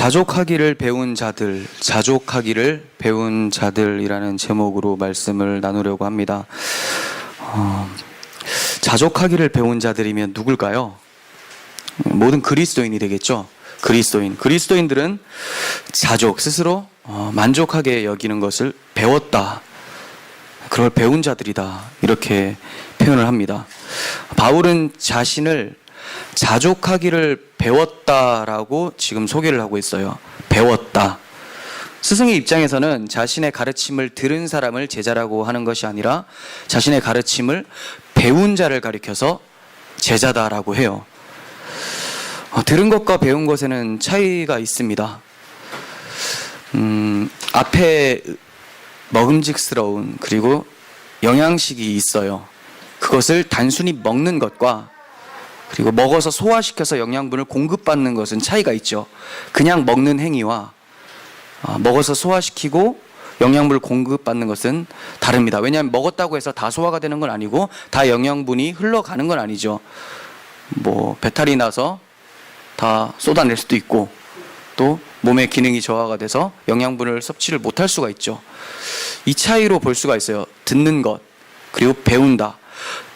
자족하기를 배운 자들, 자족하기를 배운 자들이라는 제목으로 말씀을 나누려고 합니다. 자족하기를 배운 자들이면 누굴까요? 모든 그리스도인이 되겠죠. 그리스도인들은 자족, 스스로 만족하게 여기는 것을 배웠다. 그걸 배운 자들이다. 이렇게 표현을 합니다. 바울은 자신을 자족하기를 배웠다라고 지금 소개를 하고 있어요. 배웠다. 스승의 입장에서는 자신의 가르침을 들은 사람을 제자라고 하는 것이 아니라 자신의 가르침을 배운 자를 가리켜서 제자다라고 해요. 들은 것과 배운 것에는 차이가 있습니다. 앞에 먹음직스러운 그리고 영양식이 있어요. 그것을 단순히 먹는 것과 그리고 먹어서 소화시켜서 영양분을 공급받는 것은 차이가 있죠. 그냥 먹는 행위와 먹어서 소화시키고 영양분을 공급받는 것은 다릅니다. 왜냐하면 먹었다고 해서 다 소화가 되는 건 아니고 다 영양분이 흘러가는 건 아니죠. 배탈이 나서 다 쏟아낼 수도 있고 또 몸의 기능이 저하가 돼서 영양분을 섭취를 못할 수가 있죠. 이 차이로 볼 수가 있어요. 듣는 것 그리고 배운다.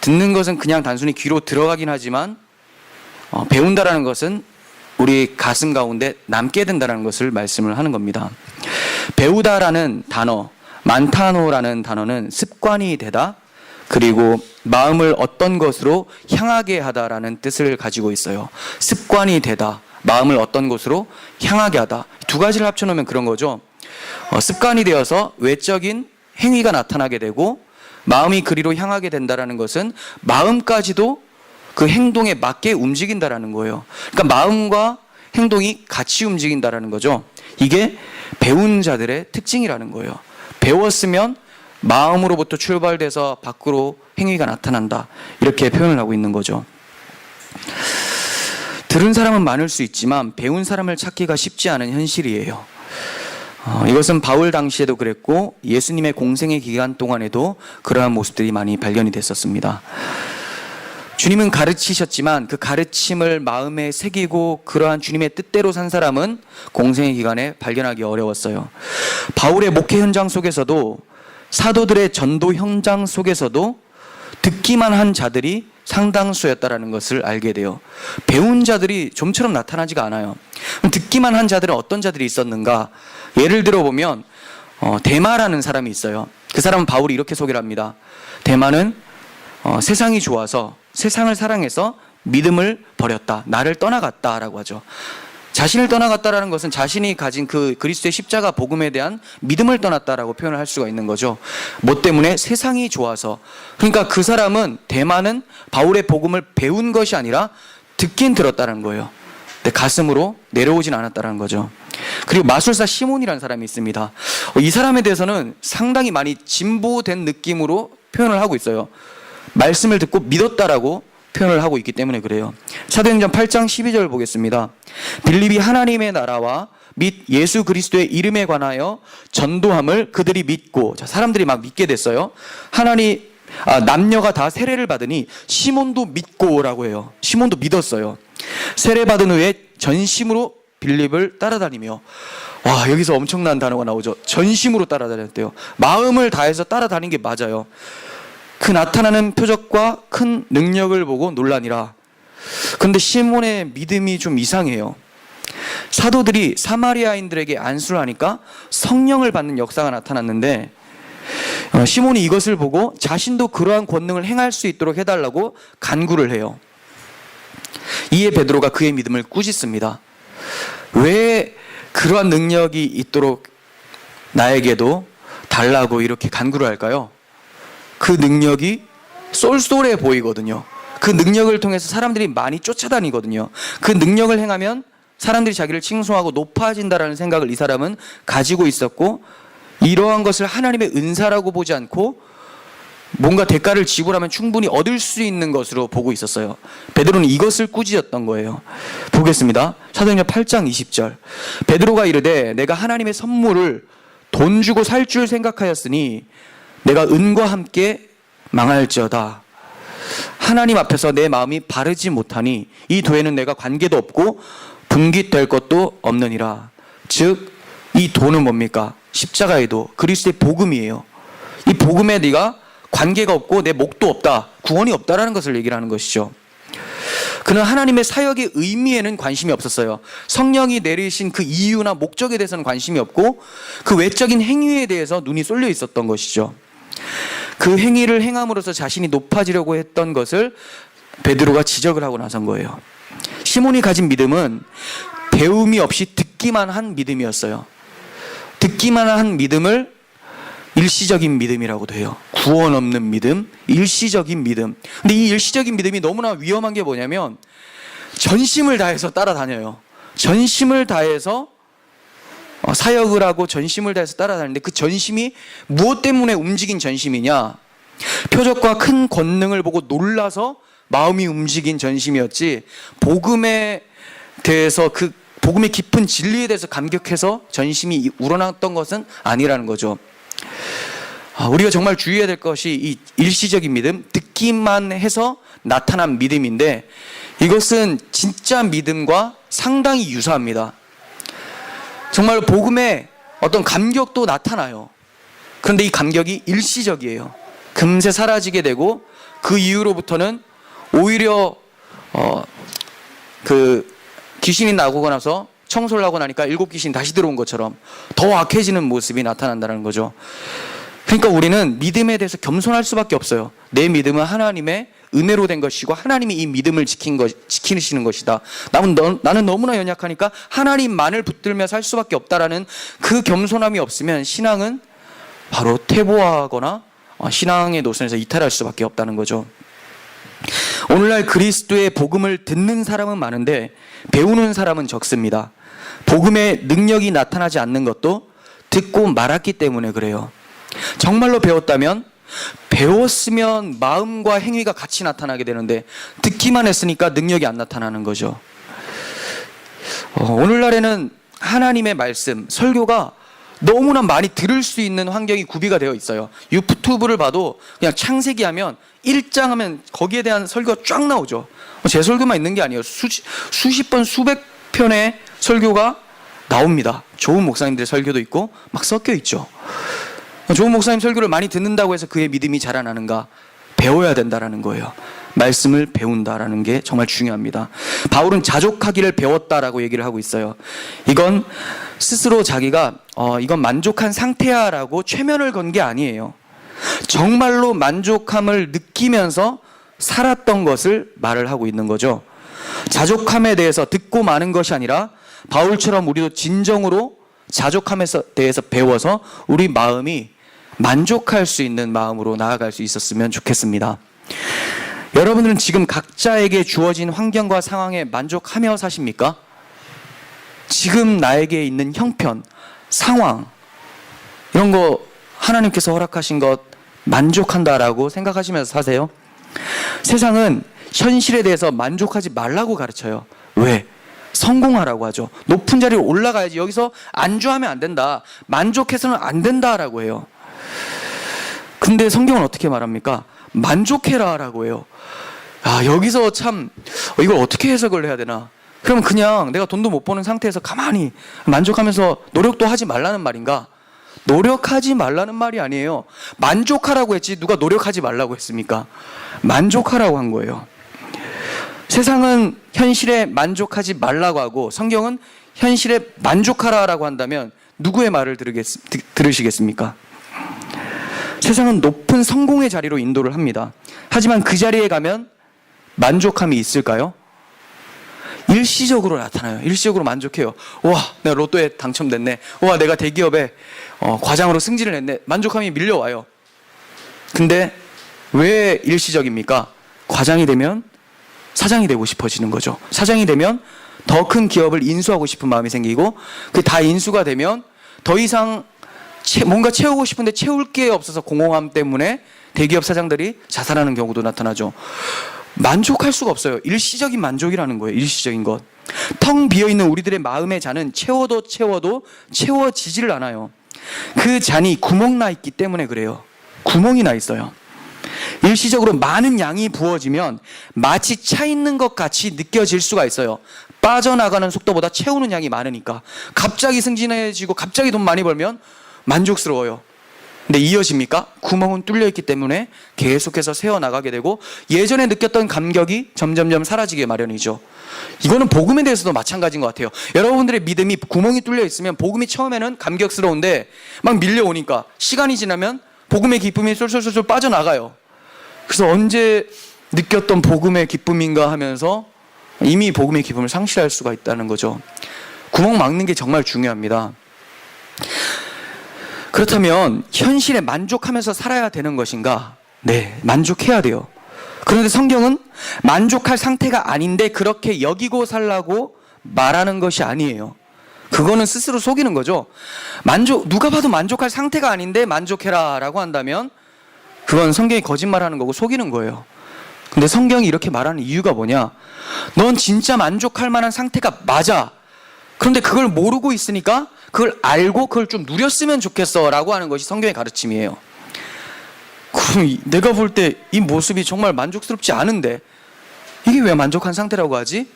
듣는 것은 그냥 단순히 귀로 들어가긴 하지만 배운다라는 것은 우리 가슴 가운데 남게 된다는 것을 말씀을 하는 겁니다. 배우다라는 단어, 만타노라는 단어는 습관이 되다 그리고 마음을 어떤 것으로 향하게 하다라는 뜻을 가지고 있어요. 습관이 되다, 마음을 어떤 것으로 향하게 하다. 두 가지를 합쳐놓으면 그런 거죠. 습관이 되어서 외적인 행위가 나타나게 되고 마음이 그리로 향하게 된다라는 것은 마음까지도 그 행동에 맞게 움직인다라는 거예요. 그러니까 마음과 행동이 같이 움직인다라는 거죠. 이게 배운 자들의 특징이라는 거예요. 배웠으면 마음으로부터 출발돼서 밖으로 행위가 나타난다. 이렇게 표현을 하고 있는 거죠. 들은 사람은 많을 수 있지만 배운 사람을 찾기가 쉽지 않은 현실이에요. 이것은 바울 당시에도 그랬고 예수님의 공생의 기간 동안에도 그러한 모습들이 많이 발견이 됐었습니다. 주님은 가르치셨지만 그 가르침을 마음에 새기고 그러한 주님의 뜻대로 산 사람은 공생의 기간에 발견하기 어려웠어요. 바울의 목회 현장 속에서도 사도들의 전도 현장 속에서도 듣기만 한 자들이 상당수였다라는 것을 알게 돼요. 배운 자들이 좀처럼 나타나지가 않아요. 듣기만 한 자들은 어떤 자들이 있었는가? 예를 들어 보면 데마라는 사람이 있어요. 그 사람은 바울이 이렇게 소개를 합니다. 데마는 세상이 좋아서 세상을 사랑해서 믿음을 버렸다. 나를 떠나갔다라고 하죠. 자신을 떠나갔다라는 것은 자신이 가진 그 그리스도의 십자가 복음에 대한 믿음을 떠났다라고 표현을 할 수가 있는 거죠. 뭐 때문에? 세상이 좋아서. 그러니까 그 사람은 데마는 바울의 복음을 배운 것이 아니라 듣긴 들었다는 거예요. 근데 가슴으로 내려오진 않았다는 거죠. 그리고 마술사 시몬이라는 사람이 있습니다. 이 사람에 대해서는 상당히 많이 진보된 느낌으로 표현을 하고 있어요. 말씀을 듣고 믿었다라고 표현을 하고 있기 때문에 그래요. 사도행전 8장 12절 보겠습니다. 빌립이 하나님의 나라와 및 예수 그리스도의 이름에 관하여 전도함을 그들이 믿고, 사람들이 막 믿게 됐어요. 남녀가 다 세례를 받으니 시몬도 믿고라고 해요. 시몬도 믿었어요. 세례 받은 후에 전심으로 빌립을 따라다니며, 여기서 엄청난 단어가 나오죠. 전심으로 따라다녔대요. 마음을 다해서 따라다닌 게 맞아요. 그 나타나는 표적과 큰 능력을 보고 놀라니라. 그런데 시몬의 믿음이 좀 이상해요. 사도들이 사마리아인들에게 안수를 하니까 성령을 받는 역사가 나타났는데 시몬이 이것을 보고 자신도 그러한 권능을 행할 수 있도록 해달라고 간구를 해요. 이에 베드로가 그의 믿음을 꾸짖습니다. 왜 그러한 능력이 있도록 나에게도 달라고 이렇게 간구를 할까요? 그 능력이 쏠쏠해 보이거든요. 그 능력을 통해서 사람들이 많이 쫓아다니거든요. 그 능력을 행하면 사람들이 자기를 칭송하고 높아진다라는 생각을 이 사람은 가지고 있었고, 이러한 것을 하나님의 은사라고 보지 않고 뭔가 대가를 지불하면 충분히 얻을 수 있는 것으로 보고 있었어요. 베드로는 이것을 꾸짖었던 거예요. 보겠습니다. 사도행전 8장 20절. 베드로가 이르되 내가 하나님의 선물을 돈 주고 살 줄 생각하였으니 내가 은과 함께 망할지어다. 하나님 앞에서 내 마음이 바르지 못하니 이 도에는 내가 관계도 없고 분깃될 것도 없느니라. 즉 이 도는 뭡니까? 십자가의 도, 그리스도의 복음이에요. 이 복음에 네가 관계가 없고 내 목도 없다, 구원이 없다라는 것을 얘기를 하는 것이죠. 그는 하나님의 사역의 의미에는 관심이 없었어요. 성령이 내리신 그 이유나 목적에 대해서는 관심이 없고 그 외적인 행위에 대해서 눈이 쏠려 있었던 것이죠. 그 행위를 행함으로써 자신이 높아지려고 했던 것을 베드로가 지적을 하고 나선 거예요. 시몬이 가진 믿음은 배움이 없이 듣기만 한 믿음이었어요. 듣기만 한 믿음을 일시적인 믿음이라고도 해요. 구원 없는 믿음, 일시적인 믿음. 근데 이 일시적인 믿음이 너무나 위험한 게 뭐냐면 전심을 다해서 따라다녀요. 전심을 다해서 사역을 하고 전심을 다해서 따라다니는데 그 전심이 무엇 때문에 움직인 전심이냐? 표적과 큰 권능을 보고 놀라서 마음이 움직인 전심이었지, 복음에 대해서 그 복음의 깊은 진리에 대해서 감격해서 전심이 우러났던 것은 아니라는 거죠. 우리가 정말 주의해야 될 것이 이 일시적인 믿음, 듣기만 해서 나타난 믿음인데 이것은 진짜 믿음과 상당히 유사합니다. 정말 복음에 어떤 감격도 나타나요. 그런데 이 감격이 일시적이에요. 금세 사라지게 되고 그 이후로부터는 오히려 그 귀신이 나오고 나서 청소를 하고 나니까 7 귀신이 다시 들어온 것처럼 더 악해지는 모습이 나타난다는 거죠. 그러니까 우리는 믿음에 대해서 겸손할 수밖에 없어요. 내 믿음은 하나님의 은혜로 된 것이고 하나님이 이 믿음을 지키시는 것이다. 나는 너무나 연약하니까 하나님만을 붙들며 살 수밖에 없다라는 그 겸손함이 없으면 신앙은 바로 퇴보하거나 신앙의 노선에서 이탈할 수밖에 없다는 거죠. 오늘날 그리스도의 복음을 듣는 사람은 많은데 배우는 사람은 적습니다. 복음의 능력이 나타나지 않는 것도 듣고 말았기 때문에 그래요. 정말로 배웠다면, 배웠으면 마음과 행위가 같이 나타나게 되는데 듣기만 했으니까 능력이 안 나타나는 거죠. 오늘날에는 하나님의 말씀, 설교가 너무나 많이 들을 수 있는 환경이 구비가 되어 있어요. 유튜브를 봐도 그냥 창세기 하면 1장 하면 거기에 대한 설교가 쫙 나오죠. 제 설교만 있는 게 아니에요. 수십 번, 수백 편의 설교가 나옵니다. 좋은 목사님들의 설교도 있고 막 섞여 있죠. 좋은 목사님 설교를 많이 듣는다고 해서 그의 믿음이 자라나는가? 배워야 된다라는 거예요. 말씀을 배운다라는 게 정말 중요합니다. 바울은 자족하기를 배웠다라고 얘기를 하고 있어요. 이건 스스로 자기가 이건 만족한 상태야 라고 최면을 건 게 아니에요. 정말로 만족함을 느끼면서 살았던 것을 말을 하고 있는 거죠. 자족함에 대해서 듣고 마는 것이 아니라 바울처럼 우리도 진정으로 자족함에 대해서 배워서 우리 마음이 만족할 수 있는 마음으로 나아갈 수 있었으면 좋겠습니다. 여러분들은 지금 각자에게 주어진 환경과 상황에 만족하며 사십니까? 지금 나에게 있는 형편, 상황, 이런 거 하나님께서 허락하신 것 만족한다라고 생각하시면서 사세요? 세상은 현실에 대해서 만족하지 말라고 가르쳐요. 왜? 성공하라고 하죠. 높은 자리로 올라가야지. 여기서 안주하면 안 된다. 만족해서는 안 된다라고 해요. 근데 성경은 어떻게 말합니까? 만족해라 라고 해요. 여기서 참 이걸 어떻게 해석을 해야 되나? 그러면 그냥 내가 돈도 못 버는 상태에서 가만히 만족하면서 노력도 하지 말라는 말인가? 노력하지 말라는 말이 아니에요. 만족하라고 했지 누가 노력하지 말라고 했습니까? 만족하라고 한 거예요. 세상은 현실에 만족하지 말라고 하고 성경은 현실에 만족하라라고 한다면 누구의 말을 들으시겠습니까? 세상은 높은 성공의 자리로 인도를 합니다. 하지만 그 자리에 가면 만족함이 있을까요? 일시적으로 나타나요. 일시적으로 만족해요. 와, 내가 로또에 당첨됐네. 와, 내가 대기업에 과장으로 승진을 했네. 만족함이 밀려와요. 근데 왜 일시적입니까? 과장이 되면 사장이 되고 싶어지는 거죠. 사장이 되면 더 큰 기업을 인수하고 싶은 마음이 생기고 그 다 인수가 되면 더 이상 뭔가 채우고 싶은데 채울 게 없어서 공허함 때문에 대기업 사장들이 자살하는 경우도 나타나죠. 만족할 수가 없어요. 일시적인 만족이라는 거예요. 일시적인 것. 텅 비어있는 우리들의 마음의 잔은 채워도 채워지지를 않아요. 그 잔이 구멍 나 있기 때문에 그래요. 구멍이 나 있어요. 일시적으로 많은 양이 부어지면 마치 차 있는 것 같이 느껴질 수가 있어요. 빠져나가는 속도보다 채우는 양이 많으니까. 갑자기 승진해지고 갑자기 돈 많이 벌면 만족스러워요. 근데 이어집니까? 구멍은 뚫려 있기 때문에 계속해서 새어나가게 되고 예전에 느꼈던 감격이 점점점 사라지게 마련이죠. 이거는 복음에 대해서도 마찬가지인 것 같아요. 여러분들의 믿음이 구멍이 뚫려 있으면 복음이 처음에는 감격스러운데 막 밀려오니까 시간이 지나면 복음의 기쁨이 쏠쏠쏠 빠져나가요. 그래서 언제 느꼈던 복음의 기쁨인가 하면서 이미 복음의 기쁨을 상실할 수가 있다는 거죠. 구멍 막는 게 정말 중요합니다. 그렇다면 현실에 만족하면서 살아야 되는 것인가? 네, 만족해야 돼요. 그런데 성경은 만족할 상태가 아닌데 그렇게 여기고 살라고 말하는 것이 아니에요. 그거는 스스로 속이는 거죠. 누가 봐도 만족할 상태가 아닌데 만족해라 라고 한다면 그건 성경이 거짓말하는 거고 속이는 거예요. 근데 성경이 이렇게 말하는 이유가 뭐냐? 넌 진짜 만족할 만한 상태가 맞아. 그런데 그걸 모르고 있으니까 그걸 알고 그걸 좀 누렸으면 좋겠어 라고 하는 것이 성경의 가르침이에요. 그럼 내가 볼 때 이 모습이 정말 만족스럽지 않은데 이게 왜 만족한 상태라고 하지?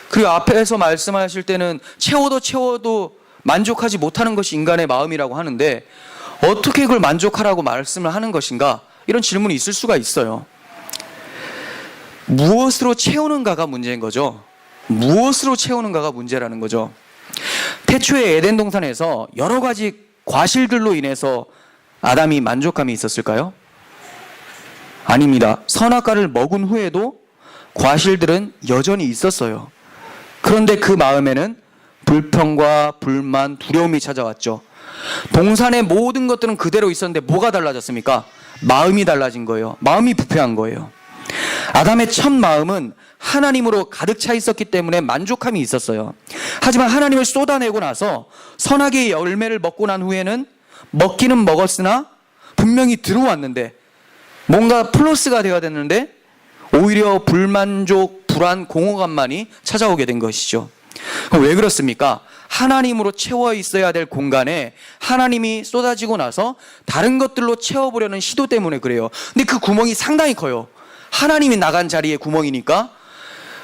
그리고 앞에서 말씀하실 때는 채워도 만족하지 못하는 것이 인간의 마음이라고 하는데 어떻게 그걸 만족하라고 말씀을 하는 것인가? 이런 질문이 있을 수가 있어요. 무엇으로 채우는가가 문제인 거죠. 무엇으로 채우는가가 문제라는 거죠. 태초의 에덴 동산에서 여러 가지 과실들로 인해서 아담이 만족감이 있었을까요? 아닙니다. 선악과를 먹은 후에도 과실들은 여전히 있었어요. 그런데 그 마음에는 불평과 불만, 두려움이 찾아왔죠. 동산의 모든 것들은 그대로 있었는데 뭐가 달라졌습니까? 마음이 달라진 거예요. 마음이 부패한 거예요. 아담의 첫 마음은 하나님으로 가득 차 있었기 때문에 만족함이 있었어요. 하지만 하나님을 쏟아내고 나서 선악의 열매를 먹고 난 후에는 먹기는 먹었으나 분명히 들어왔는데 뭔가 플러스가 되어야 됐는데 오히려 불만족, 불안, 공허감만이 찾아오게 된 것이죠. 왜 그렇습니까? 하나님으로 채워 있어야 될 공간에 하나님이 쏟아지고 나서 다른 것들로 채워보려는 시도 때문에 그래요. 근데 그 구멍이 상당히 커요. 하나님이 나간 자리에 구멍이니까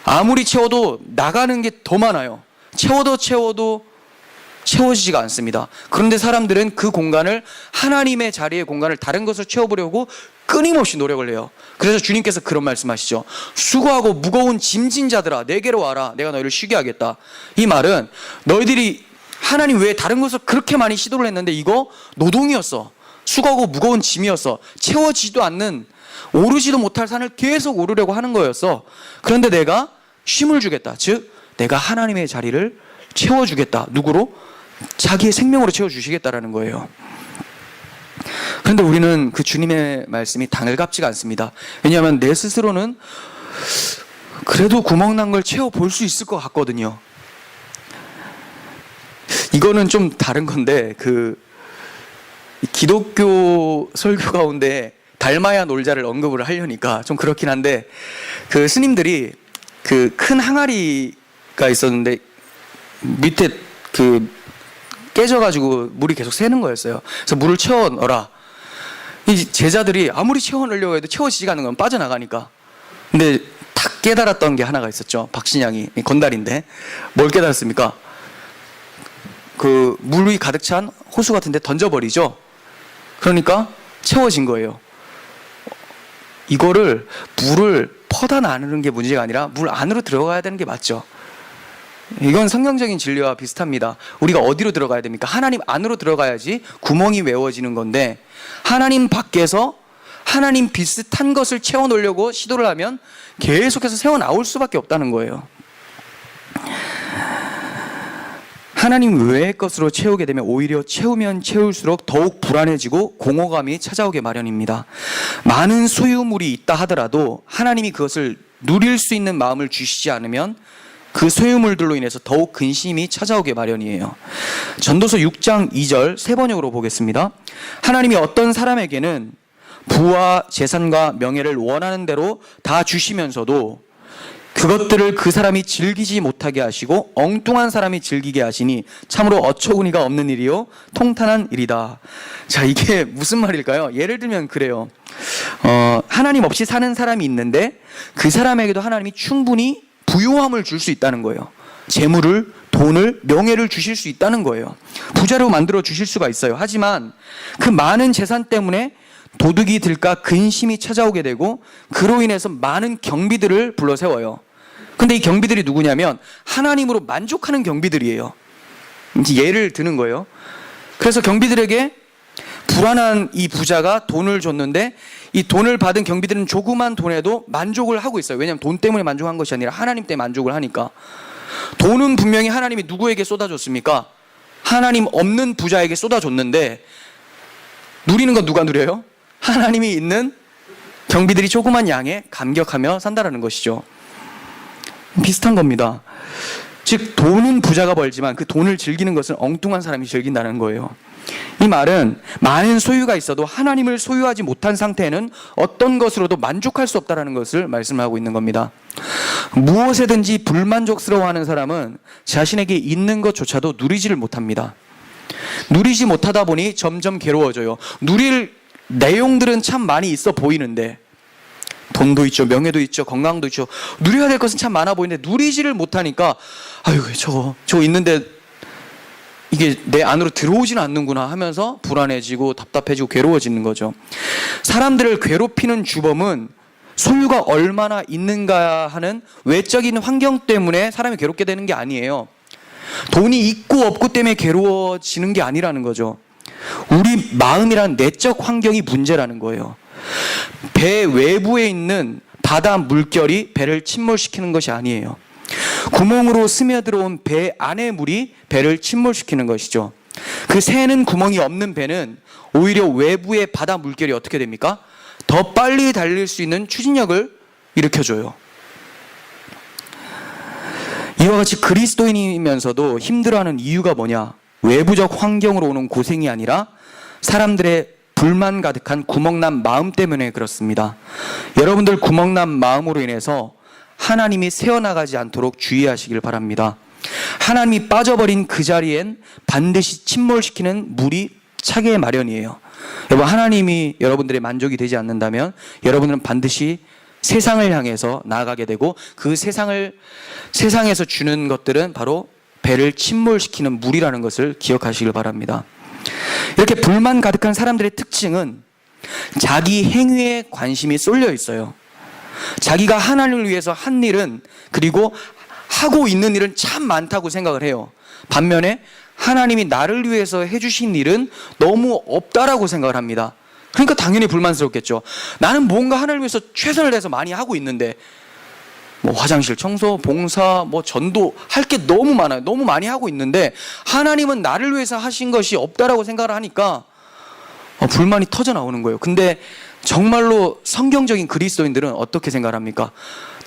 아무리 채워도 나가는 게 더 많아요. 채워도 채워지지가 않습니다. 그런데 사람들은 그 공간을 하나님의 자리의 공간을 다른 것을 채워보려고 끊임없이 노력을 해요. 그래서 주님께서 그런 말씀하시죠. 수고하고 무거운 짐진 자들아 내게로 와라. 내가 너희를 쉬게 하겠다. 이 말은 너희들이 하나님 외에 다른 것을 그렇게 많이 시도를 했는데 이거 노동이었어. 수고하고 무거운 짐이었어. 채워지지도 않는 오르지도 못할 산을 계속 오르려고 하는 거였어. 그런데 내가 쉼을 주겠다. 즉 내가 하나님의 자리를 채워주겠다. 누구로? 자기의 생명으로 채워주시겠다라는 거예요. 그런데 우리는 그 주님의 말씀이 당일갑지가 않습니다. 왜냐하면 내 스스로는 그래도 구멍난 걸 채워볼 수 있을 것 같거든요. 이거는 좀 다른 건데 그 기독교 설교 가운데 달마야 놀자를 언급을 하려니까 좀 그렇긴 한데 그 스님들이 그 큰 항아리가 있었는데 밑에 그 깨져가지고 물이 계속 새는 거였어요. 그래서 물을 채워 넣어라. 이 제자들이 아무리 채워 넣으려고 해도 채워지지가 않는 건 빠져나가니까. 근데 딱 깨달았던 게 하나가 있었죠. 박신양이 건달인데 뭘 깨달았습니까? 그 물이 가득 찬 호수 같은 데 던져버리죠. 그러니까 채워진 거예요. 이거를 물을 퍼다 나누는 게 문제가 아니라 물 안으로 들어가야 되는 게 맞죠. 이건 성경적인 진리와 비슷합니다. 우리가 어디로 들어가야 됩니까? 하나님 안으로 들어가야지 구멍이 메워지는 건데 하나님 밖에서 하나님 비슷한 것을 채워놓으려고 시도를 하면 계속해서 새어나올 수밖에 없다는 거예요. 하나님 외의 것으로 채우게 되면 오히려 채우면 채울수록 더욱 불안해지고 공허감이 찾아오게 마련입니다. 많은 소유물이 있다 하더라도 하나님이 그것을 누릴 수 있는 마음을 주시지 않으면 그 소유물들로 인해서 더욱 근심이 찾아오게 마련이에요. 전도서 6장 2절 세 번역으로 보겠습니다. 하나님이 어떤 사람에게는 부와 재산과 명예를 원하는 대로 다 주시면서도 그것들을 그 사람이 즐기지 못하게 하시고 엉뚱한 사람이 즐기게 하시니 참으로 어처구니가 없는 일이요 통탄한 일이다. 자, 이게 무슨 말일까요? 예를 들면 그래요. 하나님 없이 사는 사람이 있는데 그 사람에게도 하나님이 충분히 부요함을 줄 수 있다는 거예요. 재물을, 돈을, 명예를 주실 수 있다는 거예요. 부자로 만들어 주실 수가 있어요. 하지만 그 많은 재산 때문에 도둑이 들까 근심이 찾아오게 되고 그로 인해서 많은 경비들을 불러 세워요. 근데 이 경비들이 누구냐면 하나님으로 만족하는 경비들이에요. 이제 예를 드는 거예요. 그래서 경비들에게 불안한 이 부자가 돈을 줬는데 이 돈을 받은 경비들은 조그만 돈에도 만족을 하고 있어요. 왜냐하면 돈 때문에 만족한 것이 아니라 하나님 때문에 만족을 하니까. 돈은 분명히 하나님이 누구에게 쏟아줬습니까? 하나님 없는 부자에게 쏟아줬는데 누리는 건 누가 누려요? 하나님이 있는 경비들이 조그만 양에 감격하며 산다라는 것이죠. 비슷한 겁니다. 즉 돈은 부자가 벌지만 그 돈을 즐기는 것은 엉뚱한 사람이 즐긴다는 거예요. 이 말은 많은 소유가 있어도 하나님을 소유하지 못한 상태에는 어떤 것으로도 만족할 수 없다는 것을 말씀하고 있는 겁니다. 무엇에든지 불만족스러워하는 사람은 자신에게 있는 것조차도 누리지를 못합니다. 누리지 못하다 보니 점점 괴로워져요. 누릴 내용들은 참 많이 있어 보이는데 돈도 있죠, 명예도 있죠, 건강도 있죠. 누려야 될 것은 참 많아 보이는데 누리지를 못하니까 아유 저거 있는데 이게 내 안으로 들어오지는 않는구나 하면서 불안해지고 답답해지고 괴로워지는 거죠. 사람들을 괴롭히는 주범은 소유가 얼마나 있는가 하는 외적인 환경 때문에 사람이 괴롭게 되는 게 아니에요. 돈이 있고 없고 때문에 괴로워지는 게 아니라는 거죠. 우리 마음이란 내적 환경이 문제라는 거예요. 배 외부에 있는 바다 물결이 배를 침몰시키는 것이 아니에요. 구멍으로 스며들어온 배 안의 물이 배를 침몰시키는 것이죠. 그 새는 구멍이 없는 배는 오히려 외부의 바다 물결이 어떻게 됩니까? 더 빨리 달릴 수 있는 추진력을 일으켜줘요. 이와 같이 그리스도인이면서도 힘들어하는 이유가 뭐냐? 외부적 환경으로 오는 고생이 아니라 사람들의 불만 가득한 구멍난 마음 때문에 그렇습니다. 여러분들 구멍난 마음으로 인해서 하나님이 새어나가지 않도록 주의하시길 바랍니다. 하나님이 빠져버린 그 자리엔 반드시 침몰시키는 물이 차게 마련이에요. 여러분, 하나님이 여러분들의 만족이 되지 않는다면 여러분들은 반드시 세상을 향해서 나아가게 되고 그 세상에서 주는 것들은 바로 배를 침몰시키는 물이라는 것을 기억하시길 바랍니다. 이렇게 불만 가득한 사람들의 특징은 자기 행위에 관심이 쏠려 있어요. 자기가 하나님을 위해서 한 일은, 그리고 하고 있는 일은 참 많다고 생각을 해요. 반면에 하나님이 나를 위해서 해주신 일은 너무 없다라고 생각을 합니다. 그러니까 당연히 불만스럽겠죠. 나는 뭔가 하나님을 위해서 최선을 다해서 많이 하고 있는데 뭐 화장실 청소, 봉사, 뭐 전도 할 게 너무 많아요. 너무 많이 하고 있는데 하나님은 나를 위해서 하신 것이 없다라고 생각을 하니까 불만이 터져 나오는 거예요. 근데 정말로 성경적인 그리스도인들은 어떻게 생각합니까?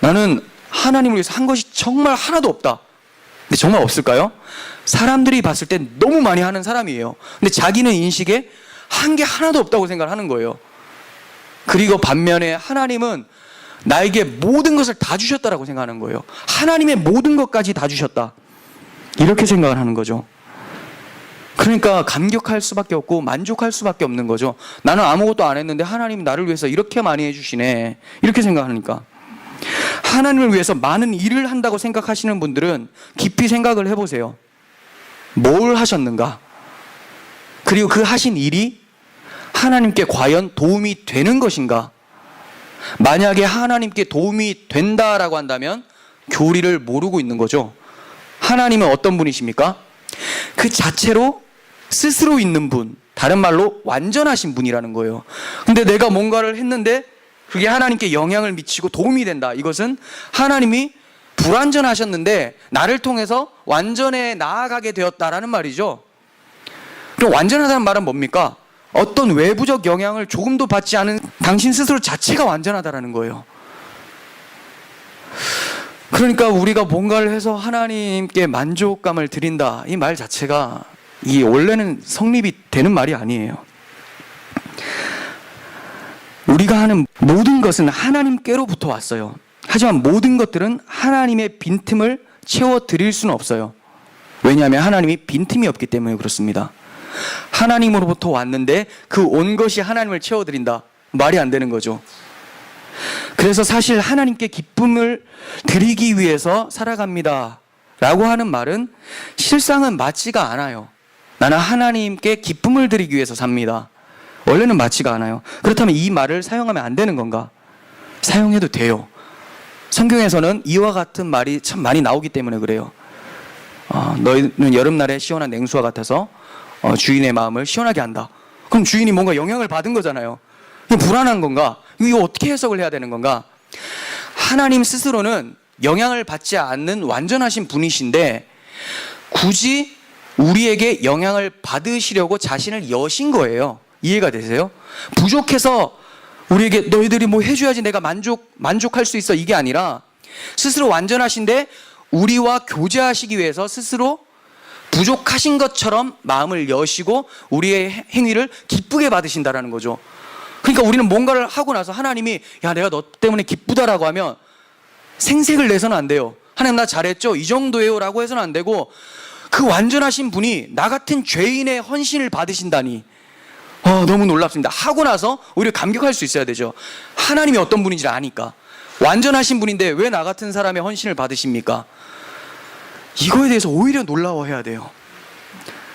나는 하나님을 위해서 한 것이 정말 하나도 없다. 근데 정말 없을까요? 사람들이 봤을 때 너무 많이 하는 사람이에요. 근데 자기는 인식에 한 게 하나도 없다고 생각하는 거예요. 그리고 반면에 하나님은 나에게 모든 것을 다 주셨다라고 생각하는 거예요. 하나님의 모든 것까지 다 주셨다. 이렇게 생각을 하는 거죠. 그러니까 감격할 수밖에 없고 만족할 수밖에 없는 거죠. 나는 아무것도 안 했는데 하나님이 나를 위해서 이렇게 많이 해주시네. 이렇게 생각하니까. 하나님을 위해서 많은 일을 한다고 생각하시는 분들은 깊이 생각을 해보세요. 뭘 하셨는가? 그리고 그 하신 일이 하나님께 과연 도움이 되는 것인가? 만약에 하나님께 도움이 된다라고 한다면 교리를 모르고 있는 거죠. 하나님은 어떤 분이십니까? 그 자체로 스스로 있는 분, 다른 말로 완전하신 분이라는 거예요. 근데 내가 뭔가를 했는데 그게 하나님께 영향을 미치고 도움이 된다. 이것은 하나님이 불완전하셨는데 나를 통해서 완전해 나아가게 되었다라는 말이죠. 그럼 완전하다는 말은 뭡니까? 어떤 외부적 영향을 조금도 받지 않은 당신 스스로 자체가 완전하다라는 거예요. 그러니까 우리가 뭔가를 해서 하나님께 만족감을 드린다, 이 말 자체가 이 원래는 성립이 되는 말이 아니에요. 우리가 하는 모든 것은 하나님께로부터 왔어요. 하지만 모든 것들은 하나님의 빈틈을 채워드릴 수는 없어요. 왜냐하면 하나님이 빈틈이 없기 때문에 그렇습니다. 하나님으로부터 왔는데 그 온 것이 하나님을 채워드린다, 말이 안 되는 거죠. 그래서 사실 하나님께 기쁨을 드리기 위해서 살아갑니다 라고 하는 말은 실상은 맞지가 않아요. 나는 하나님께 기쁨을 드리기 위해서 삽니다. 원래는 맞지가 않아요. 그렇다면 이 말을 사용하면 안 되는 건가? 사용해도 돼요. 성경에서는 이와 같은 말이 참 많이 나오기 때문에 그래요. 너희는 여름날에 시원한 냉수와 같아서 주인의 마음을 시원하게 한다. 그럼 주인이 뭔가 영향을 받은 거잖아요. 이거 불안한 건가? 이거 어떻게 해석을 해야 되는 건가? 하나님 스스로는 영향을 받지 않는 완전하신 분이신데 굳이 우리에게 영향을 받으시려고 자신을 여신 거예요. 이해가 되세요? 부족해서 우리에게 너희들이 뭐 해줘야지 내가 만족할 수 있어, 이게 아니라 스스로 완전하신데 우리와 교제하시기 위해서 스스로 부족하신 것처럼 마음을 여시고 우리의 행위를 기쁘게 받으신다라는 거죠. 그러니까 우리는 뭔가를 하고 나서 하나님이 야, 내가 너 때문에 기쁘다라고 하면 생색을 내서는 안 돼요. 하나님 나 잘했죠? 이 정도예요 라고 해서는 안 되고, 그 완전하신 분이 나 같은 죄인의 헌신을 받으신다니 너무 놀랍습니다. 하고 나서 오히려 감격할 수 있어야 되죠. 하나님이 어떤 분인지 아니까. 완전하신 분인데 왜 나 같은 사람의 헌신을 받으십니까? 이거에 대해서 오히려 놀라워해야 돼요.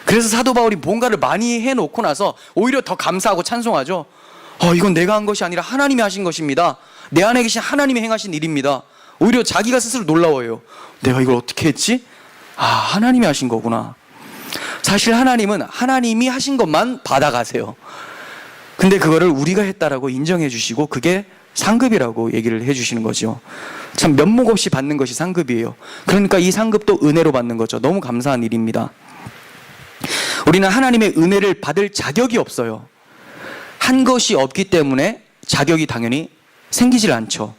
그래서 사도 바울이 뭔가를 많이 해놓고 나서 오히려 더 감사하고 찬송하죠. 이건 내가 한 것이 아니라 하나님이 하신 것입니다. 내 안에 계신 하나님이 행하신 일입니다. 오히려 자기가 스스로 놀라워해요. 내가 이걸 어떻게 했지? 하나님이 하신 거구나. 사실 하나님은 하나님이 하신 것만 받아가세요. 근데 그거를 우리가 했다라고 인정해 주시고 그게 상급이라고 얘기를 해 주시는 거죠. 참 면목 없이 받는 것이 상급이에요. 그러니까 이 상급도 은혜로 받는 거죠. 너무 감사한 일입니다. 우리는 하나님의 은혜를 받을 자격이 없어요. 한 것이 없기 때문에 자격이 당연히 생기질 않죠.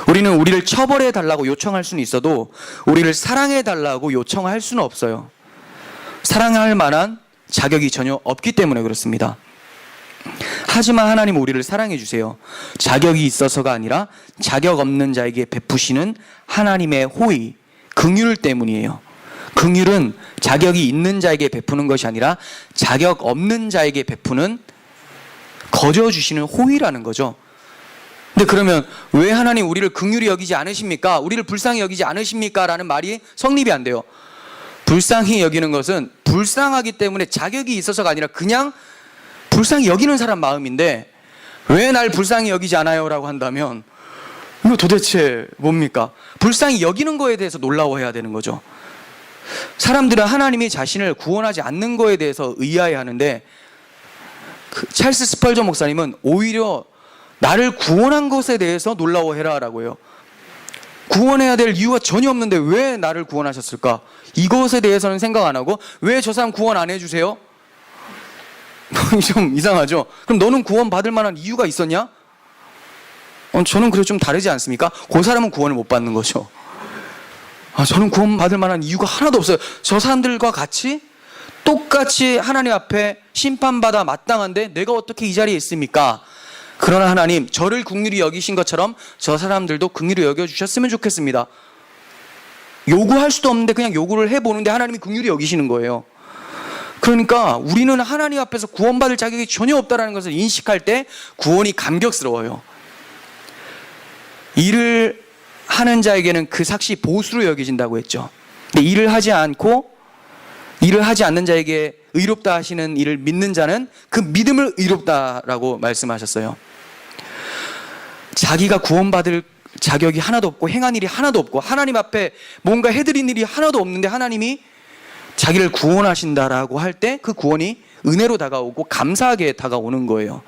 우리는 우리를 처벌해 달라고 요청할 수는 있어도 우리를 사랑해 달라고 요청할 수는 없어요. 사랑할 만한 자격이 전혀 없기 때문에 그렇습니다. 하지만 하나님은 우리를 사랑해 주세요. 자격이 있어서가 아니라 자격 없는 자에게 베푸시는 하나님의 호의, 긍휼 때문이에요. 긍휼은 자격이 있는 자에게 베푸는 것이 아니라 자격 없는 자에게 베푸는, 거저 주시는 호의라는 거죠. 근데 그러면 왜 하나님 우리를 긍휼히 여기지 않으십니까? 우리를 불쌍히 여기지 않으십니까? 라는 말이 성립이 안 돼요. 불쌍히 여기는 것은 불쌍하기 때문에 자격이 있어서가 아니라 그냥 불쌍히 여기는 사람 마음인데, 왜 날 불쌍히 여기지 않아요? 라고 한다면 이거 도대체 뭡니까? 불쌍히 여기는 거에 대해서 놀라워해야 되는 거죠. 사람들은 하나님이 자신을 구원하지 않는 거에 대해서 의아해하는데 찰스 스펄전 목사님은 오히려 나를 구원한 것에 대해서 놀라워해라 라고 해요. 구원해야 될 이유가 전혀 없는데 왜 나를 구원하셨을까? 이것에 대해서는 생각 안 하고 왜 저 사람 구원 안 해주세요? 좀 이상하죠? 그럼 너는 구원 받을 만한 이유가 있었냐? 저는 그래도 좀 다르지 않습니까? 그 사람은 구원을 못 받는 거죠. 저는 구원 받을 만한 이유가 하나도 없어요. 저 사람들과 같이 똑같이 하나님 앞에 심판받아 마땅한데 내가 어떻게 이 자리에 있습니까? 그러나 하나님, 저를 긍휼히 여기신 것처럼 저 사람들도 긍휼히 여겨주셨으면 좋겠습니다. 요구할 수도 없는데 그냥 요구를 해보는데 하나님이 긍휼히 여기시는 거예요. 그러니까 우리는 하나님 앞에서 구원받을 자격이 전혀 없다는 것을 인식할 때 구원이 감격스러워요. 일을 하는 자에게는 그 삭시 보수로 여겨진다고 했죠. 근데 일을 하지 않는 자에게 의롭다 하시는 일을 믿는 자는 그 믿음을 의롭다라고 말씀하셨어요. 자기가 구원받을 자격이 하나도 없고 행한 일이 하나도 없고 하나님 앞에 뭔가 해드린 일이 하나도 없는데 하나님이 자기를 구원하신다라고 할 때 그 구원이 은혜로 다가오고 감사하게 다가오는 거예요.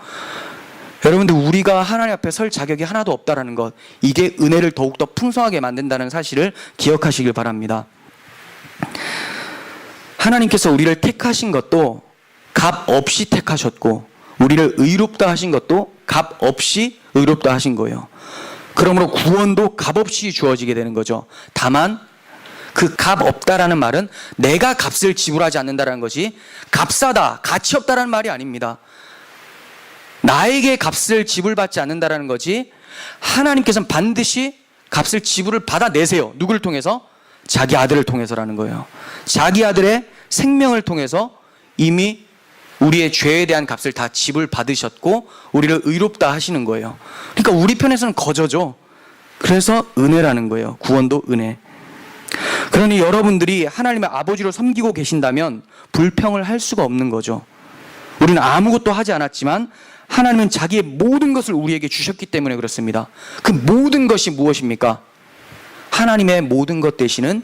여러분들, 우리가 하나님 앞에 설 자격이 하나도 없다라는 것, 이게 은혜를 더욱더 풍성하게 만든다는 사실을 기억하시길 바랍니다. 하나님께서 우리를 택하신 것도 값 없이 택하셨고 우리를 의롭다 하신 것도 값 없이 의롭다 하신 거예요. 그러므로 구원도 값 없이 주어지게 되는 거죠. 다만 그 값 없다라는 말은 내가 값을 지불하지 않는다라는 것이 값싸다, 가치 없다라는 말이 아닙니다. 나에게 값을 지불받지 않는다라는 거지, 하나님께서는 반드시 값을 지불을 받아내세요. 누구를 통해서? 자기 아들을 통해서라는 거예요. 자기 아들의 생명을 통해서 이미 우리의 죄에 대한 값을 다 지불받으셨고 우리를 의롭다 하시는 거예요. 그러니까 우리 편에서는 거저죠. 그래서 은혜라는 거예요. 구원도 은혜. 그러니 여러분들이 하나님의 아버지로 섬기고 계신다면 불평을 할 수가 없는 거죠. 우리는 아무것도 하지 않았지만 하나님은 자기의 모든 것을 우리에게 주셨기 때문에 그렇습니다. 그 모든 것이 무엇입니까? 하나님의 모든 것 되시는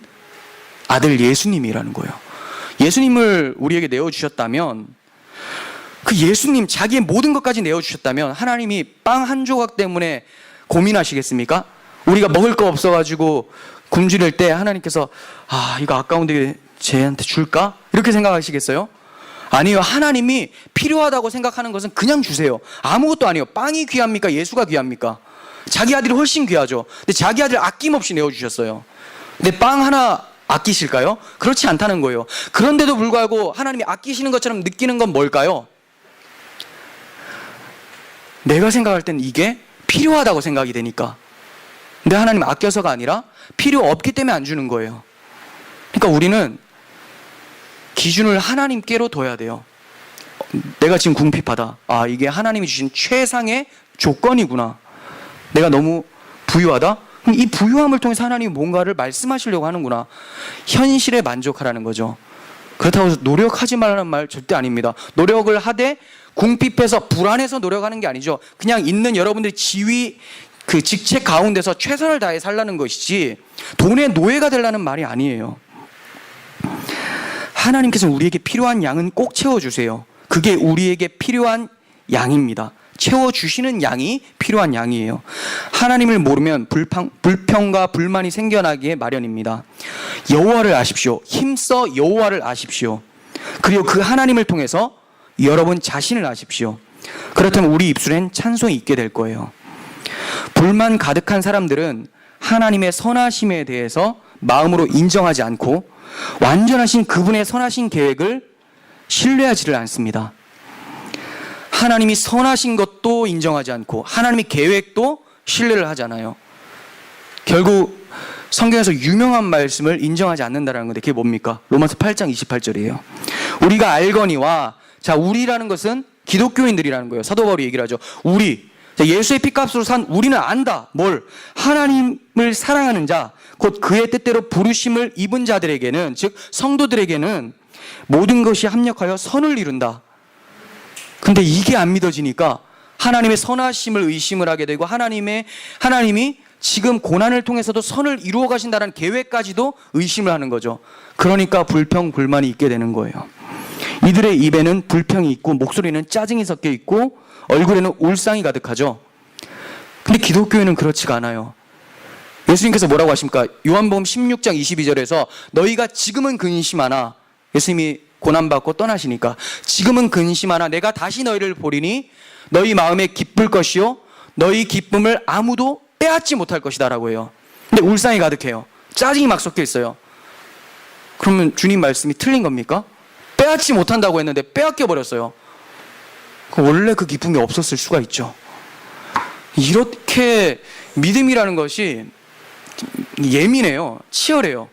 아들 예수님이라는 거예요. 예수님을 우리에게 내어주셨다면, 그 예수님 자기의 모든 것까지 내어주셨다면 하나님이 빵 한 조각 때문에 고민하시겠습니까? 우리가 먹을 거 없어가지고 굶주릴 때 하나님께서 이거 아까운데 쟤한테 줄까? 이렇게 생각하시겠어요? 아니요. 하나님이 필요하다고 생각하는 것은 그냥 주세요. 아무것도 아니에요. 빵이 귀합니까? 예수가 귀합니까? 자기 아들이 훨씬 귀하죠. 근데 자기 아들 아낌없이 내어주셨어요. 근데 빵 하나 아끼실까요? 그렇지 않다는 거예요. 그런데도 불구하고 하나님이 아끼시는 것처럼 느끼는 건 뭘까요? 내가 생각할 땐 이게 필요하다고 생각이 되니까. 근데 하나님 아껴서가 아니라 필요 없기 때문에 안 주는 거예요. 그러니까 우리는 기준을 하나님께로 둬야 돼요. 내가 지금 궁핍하다. 이게 하나님이 주신 최상의 조건이구나. 내가 너무 부유하다? 그럼 이 부유함을 통해서 하나님이 뭔가를 말씀하시려고 하는구나. 현실에 만족하라는 거죠. 그렇다고 해서 노력하지 말라는 말 절대 아닙니다. 노력을 하되 궁핍해서 불안해서 노력하는 게 아니죠. 그냥 있는 여러분들의 지위, 그 직책 가운데서 최선을 다해 살라는 것이지 돈의 노예가 되려는 말이 아니에요. 하나님께서 우리에게 필요한 양은 꼭 채워주세요. 그게 우리에게 필요한 양입니다. 채워주시는 양이 필요한 양이에요. 하나님을 모르면 불평과 불만이 생겨나기에 마련입니다. 여호와를 아십시오. 힘써 여호와를 아십시오. 그리고 그 하나님을 통해서 여러분 자신을 아십시오. 그렇다면 우리 입술엔 찬송이 있게 될 거예요. 불만 가득한 사람들은 하나님의 선하심에 대해서 마음으로 인정하지 않고 완전하신 그분의 선하신 계획을 신뢰하지를 않습니다. 하나님이 선하신 것도 인정하지 않고 하나님의 계획도 신뢰를 하잖아요. 결국 성경에서 유명한 말씀을 인정하지 않는다는 건데 그게 뭡니까? 로마서 8장 28절이에요. 우리가 알거니와, 자, 우리라는 것은 기독교인들이라는 거예요. 사도 바울이 얘기를 하죠. 우리, 예수의 피값으로 산 우리는 안다. 뭘? 하나님을 사랑하는 자, 곧 그의 뜻대로 부르심을 입은 자들에게는, 즉 성도들에게는 모든 것이 합력하여 선을 이룬다. 근데 이게 안 믿어지니까 하나님의 선하심을 의심을 하게 되고 하나님이 지금 고난을 통해서도 선을 이루어 가신다는 계획까지도 의심을 하는 거죠. 그러니까 불평, 불만이 있게 되는 거예요. 이들의 입에는 불평이 있고 목소리는 짜증이 섞여 있고 얼굴에는 울상이 가득하죠. 근데 기독교인은 그렇지가 않아요. 예수님께서 뭐라고 하십니까? 요한복음 16장 22절에서 너희가 지금은 근심하나, 예수님이 고난받고 떠나시니까 지금은 근심하나 내가 다시 너희를 보리니 너희 마음에 기쁠 것이요 너희 기쁨을 아무도 빼앗지 못할 것이다 라고 해요. 근데 울상이 가득해요. 짜증이 막 섞여 있어요. 그러면 주님 말씀이 틀린 겁니까? 빼앗지 못한다고 했는데 빼앗겨 버렸어요. 원래 그 기쁨이 없었을 수가 있죠. 이렇게 믿음이라는 것이 예민해요. 치열해요.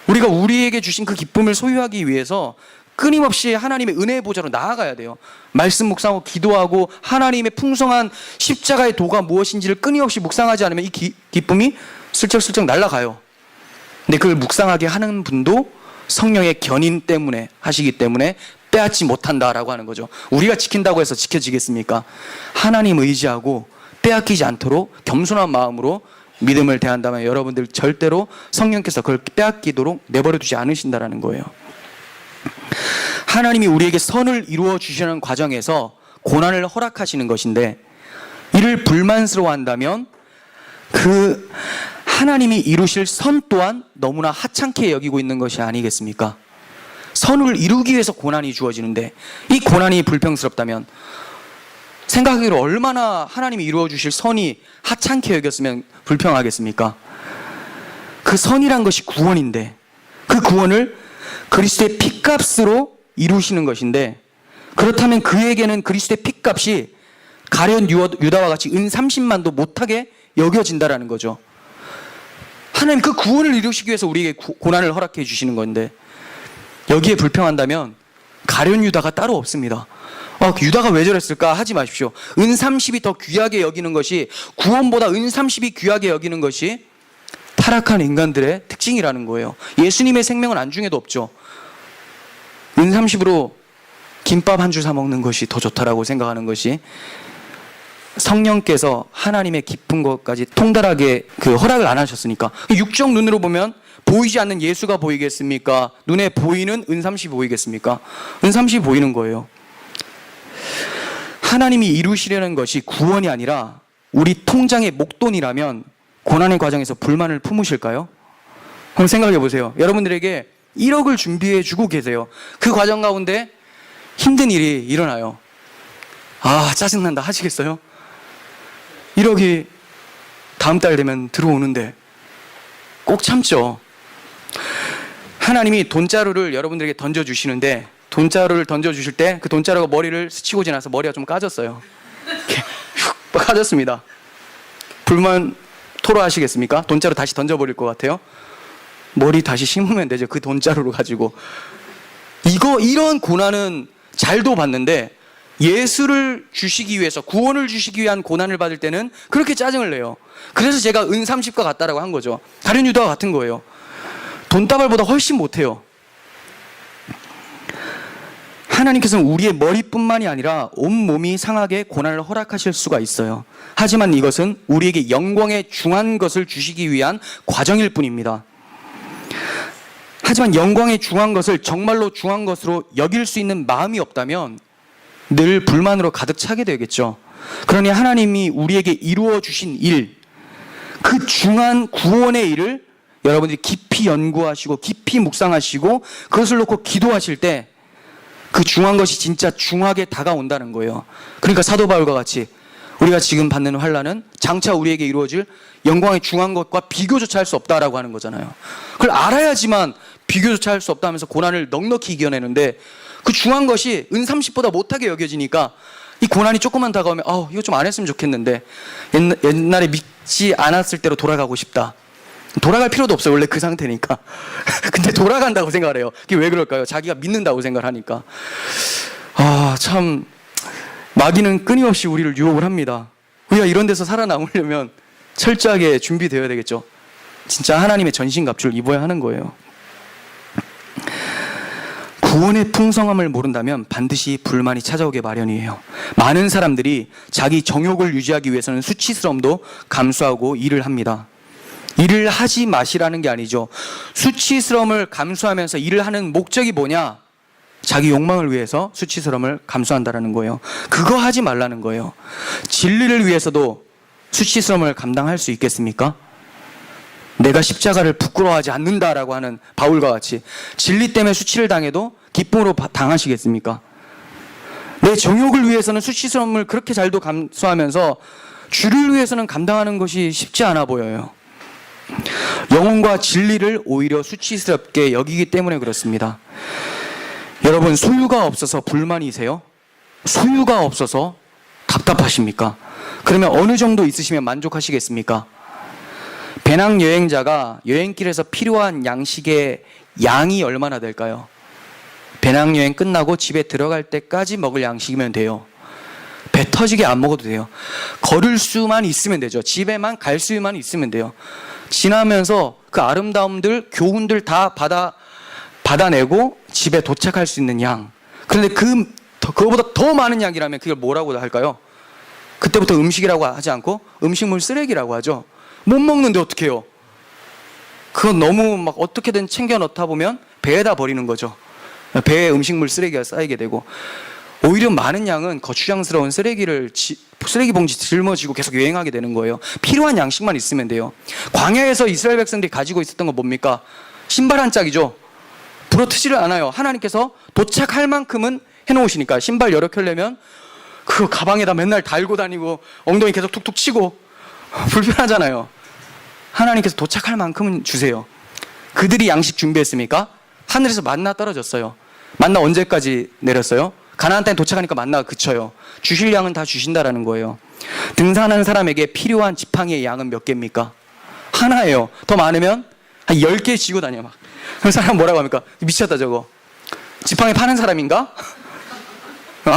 우리가 우리에게 주신 그 기쁨을 소유하기 위해서 끊임없이 하나님의 은혜의 보좌로 나아가야 돼요. 말씀 묵상하고 기도하고 하나님의 풍성한 십자가의 도가 무엇인지를 끊임없이 묵상하지 않으면 이 기쁨이 슬쩍슬쩍 날아가요. 근데 그걸 묵상하게 하는 분도 성령의 견인 때문에 하시기 때문에 빼앗지 못한다라고 하는 거죠. 우리가 지킨다고 해서 지켜지겠습니까? 하나님 의지하고 빼앗기지 않도록 겸손한 마음으로 믿음을 대한다면 여러분들 절대로 성령께서 그걸 빼앗기도록 내버려 두지 않으신다라는 거예요. 하나님이 우리에게 선을 이루어 주시는 과정에서 고난을 허락하시는 것인데 이를 불만스러워한다면 그 하나님이 이루실 선 또한 너무나 하찮게 여기고 있는 것이 아니겠습니까? 선을 이루기 위해서 고난이 주어지는데 이 고난이 불평스럽다면 생각하기로 얼마나 하나님이 이루어 주실 선이 하찮게 여겼으면 불평하겠습니까? 그 선이란 것이 구원인데 그 구원을 그리스도의 피값으로 이루시는 것인데 그렇다면 그에게는 그리스도의 피값이 가룟 유다와 같이 은 30만도 못하게 여겨진다라는 거죠. 하나님 그 구원을 이루시기 위해서 우리에게 고난을 허락해 주시는 건데 여기에 불평한다면 가룟 유다가 따로 없습니다. 유다가 왜 저랬을까 하지 마십시오. 은 30이 더 귀하게 여기는 것이, 구원보다 은 30이 귀하게 여기는 것이 타락한 인간들의 특징이라는 거예요. 예수님의 생명은 안중에도 없죠. 은30으로 김밥 한 줄 사 먹는 것이 더 좋다라고 생각하는 것이, 성령께서 하나님의 깊은 것까지 통달하게 허락을 안 하셨으니까. 육적 눈으로 보면 보이지 않는 예수가 보이겠습니까? 눈에 보이는 은30이 보이겠습니까? 은30이 보이는 거예요. 하나님이 이루시려는 것이 구원이 아니라 우리 통장의 목돈이라면 고난의 과정에서 불만을 품으실까요? 한번 생각해 보세요. 여러분들에게 1억을 준비해 주고 계세요. 그 과정 가운데 힘든 일이 일어나요. 아, 짜증난다 하시겠어요? 1억이 다음 달 되면 들어오는데 꼭 참죠. 하나님이 돈자루를 여러분들에게 던져주시는데, 돈자루를 던져주실 때 그 돈자루가 머리를 스치고 지나서 머리가 좀 까졌어요. 이렇게 훅 까졌습니다. 불만 토로하시겠습니까? 돈자루 다시 던져버릴 것 같아요? 머리 다시 심으면 되죠. 그 돈자루로 가지고. 이런 고난은 잘도 받는데, 예수를 주시기 위해서, 구원을 주시기 위한 고난을 받을 때는 그렇게 짜증을 내요. 그래서 제가 은30과 같다라고 한 거죠. 다른 유다와 같은 거예요. 돈다발보다 훨씬 못해요. 하나님께서는 우리의 머리뿐만이 아니라 온몸이 상하게 고난을 허락하실 수가 있어요. 하지만 이것은 우리에게 영광에 중한 것을 주시기 위한 과정일 뿐입니다. 하지만 영광에 중한 것을 정말로 중한 것으로 여길 수 있는 마음이 없다면 늘 불만으로 가득 차게 되겠죠. 그러니 하나님이 우리에게 이루어 주신 일, 그 중한 구원의 일을 여러분들이 깊이 연구하시고 깊이 묵상하시고 그것을 놓고 기도하실 때 그 중한 것이 진짜 중하게 다가온다는 거예요. 그러니까 사도 바울과 같이 우리가 지금 받는 환난은 장차 우리에게 이루어질 영광의 중한 것과 비교조차 할 수 없다라고 하는 거잖아요. 그걸 알아야지만 비교조차 할 수 없다면서 고난을 넉넉히 이겨내는데, 그 중한 것이 은30보다 못하게 여겨지니까 이 고난이 조금만 다가오면 이거 좀 안 했으면 좋겠는데, 옛날에 믿지 않았을 때로 돌아가고 싶다. 돌아갈 필요도 없어요. 원래 그 상태니까. 근데 돌아간다고 생각을 해요. 그게 왜 그럴까요? 자기가 믿는다고 생각을 하니까. 참 마귀는 끊임없이 우리를 유혹을 합니다. 우리가 이런 데서 살아남으려면 철저하게 준비되어야 되겠죠. 진짜 하나님의 전신갑주를 입어야 하는 거예요. 구원의 풍성함을 모른다면 반드시 불만이 찾아오게 마련이에요. 많은 사람들이 자기 정욕을 유지하기 위해서는 수치스러움도 감수하고 일을 합니다. 일을 하지 마시라는 게 아니죠. 수치스러움을 감수하면서 일을 하는 목적이 뭐냐? 자기 욕망을 위해서 수치스러움을 감수한다라는 거예요. 그거 하지 말라는 거예요. 진리를 위해서도 수치스러움을 감당할 수 있겠습니까? 내가 십자가를 부끄러워하지 않는다라고 하는 바울과 같이 진리 때문에 수치를 당해도 기쁨으로 당하시겠습니까? 내 정욕을 위해서는 수치스러움을 그렇게 잘도 감수하면서 주를 위해서는 감당하는 것이 쉽지 않아 보여요. 영혼과 진리를 오히려 수치스럽게 여기기 때문에 그렇습니다. 여러분, 소유가 없어서 불만이세요? 소유가 없어서 답답하십니까? 그러면 어느 정도 있으시면 만족하시겠습니까? 배낭여행자가 여행길에서 필요한 양식의 양이 얼마나 될까요? 배낭여행 끝나고 집에 들어갈 때까지 먹을 양식이면 돼요. 배 터지게 안 먹어도 돼요. 걸을 수만 있으면 되죠. 집에만 갈 수만 있으면 돼요. 지나면서 그 아름다움들, 교훈들 다 받아내고 집에 도착할 수 있는 양. 그런데 그거보다 더 많은 양이라면 그걸 뭐라고 할까요? 그때부터 음식이라고 하지 않고 음식물 쓰레기라고 하죠. 못 먹는데 어떻게 해요? 그건 너무 막 어떻게든 챙겨 넣다 보면 배에다 버리는 거죠. 배에 음식물 쓰레기가 쌓이게 되고, 오히려 많은 양은 거추장스러운 쓰레기 봉지 짊어지고 계속 여행하게 되는 거예요. 필요한 양식만 있으면 돼요. 광야에서 이스라엘 백성들이 가지고 있었던 건 뭡니까? 신발 한 짝이죠. 부러뜨지를 않아요. 하나님께서 도착할 만큼은 해놓으시니까. 신발 여러 켤려면 그거 가방에다 맨날 달고 다니고 엉덩이 계속 툭툭 치고 불편하잖아요. 하나님께서 도착할 만큼은 주세요. 그들이 양식 준비했습니까? 하늘에서 만나 떨어졌어요. 만나 언제까지 내렸어요? 가나안 땅에 도착하니까 만나가 그쳐요. 주실 양은 다 주신다라는 거예요. 등산하는 사람에게 필요한 지팡이의 양은 몇 개입니까? 하나예요. 더 많으면 한 10개 쥐고 다녀 막. 그 사람 뭐라고 합니까? 미쳤다 저거. 지팡이 파는 사람인가?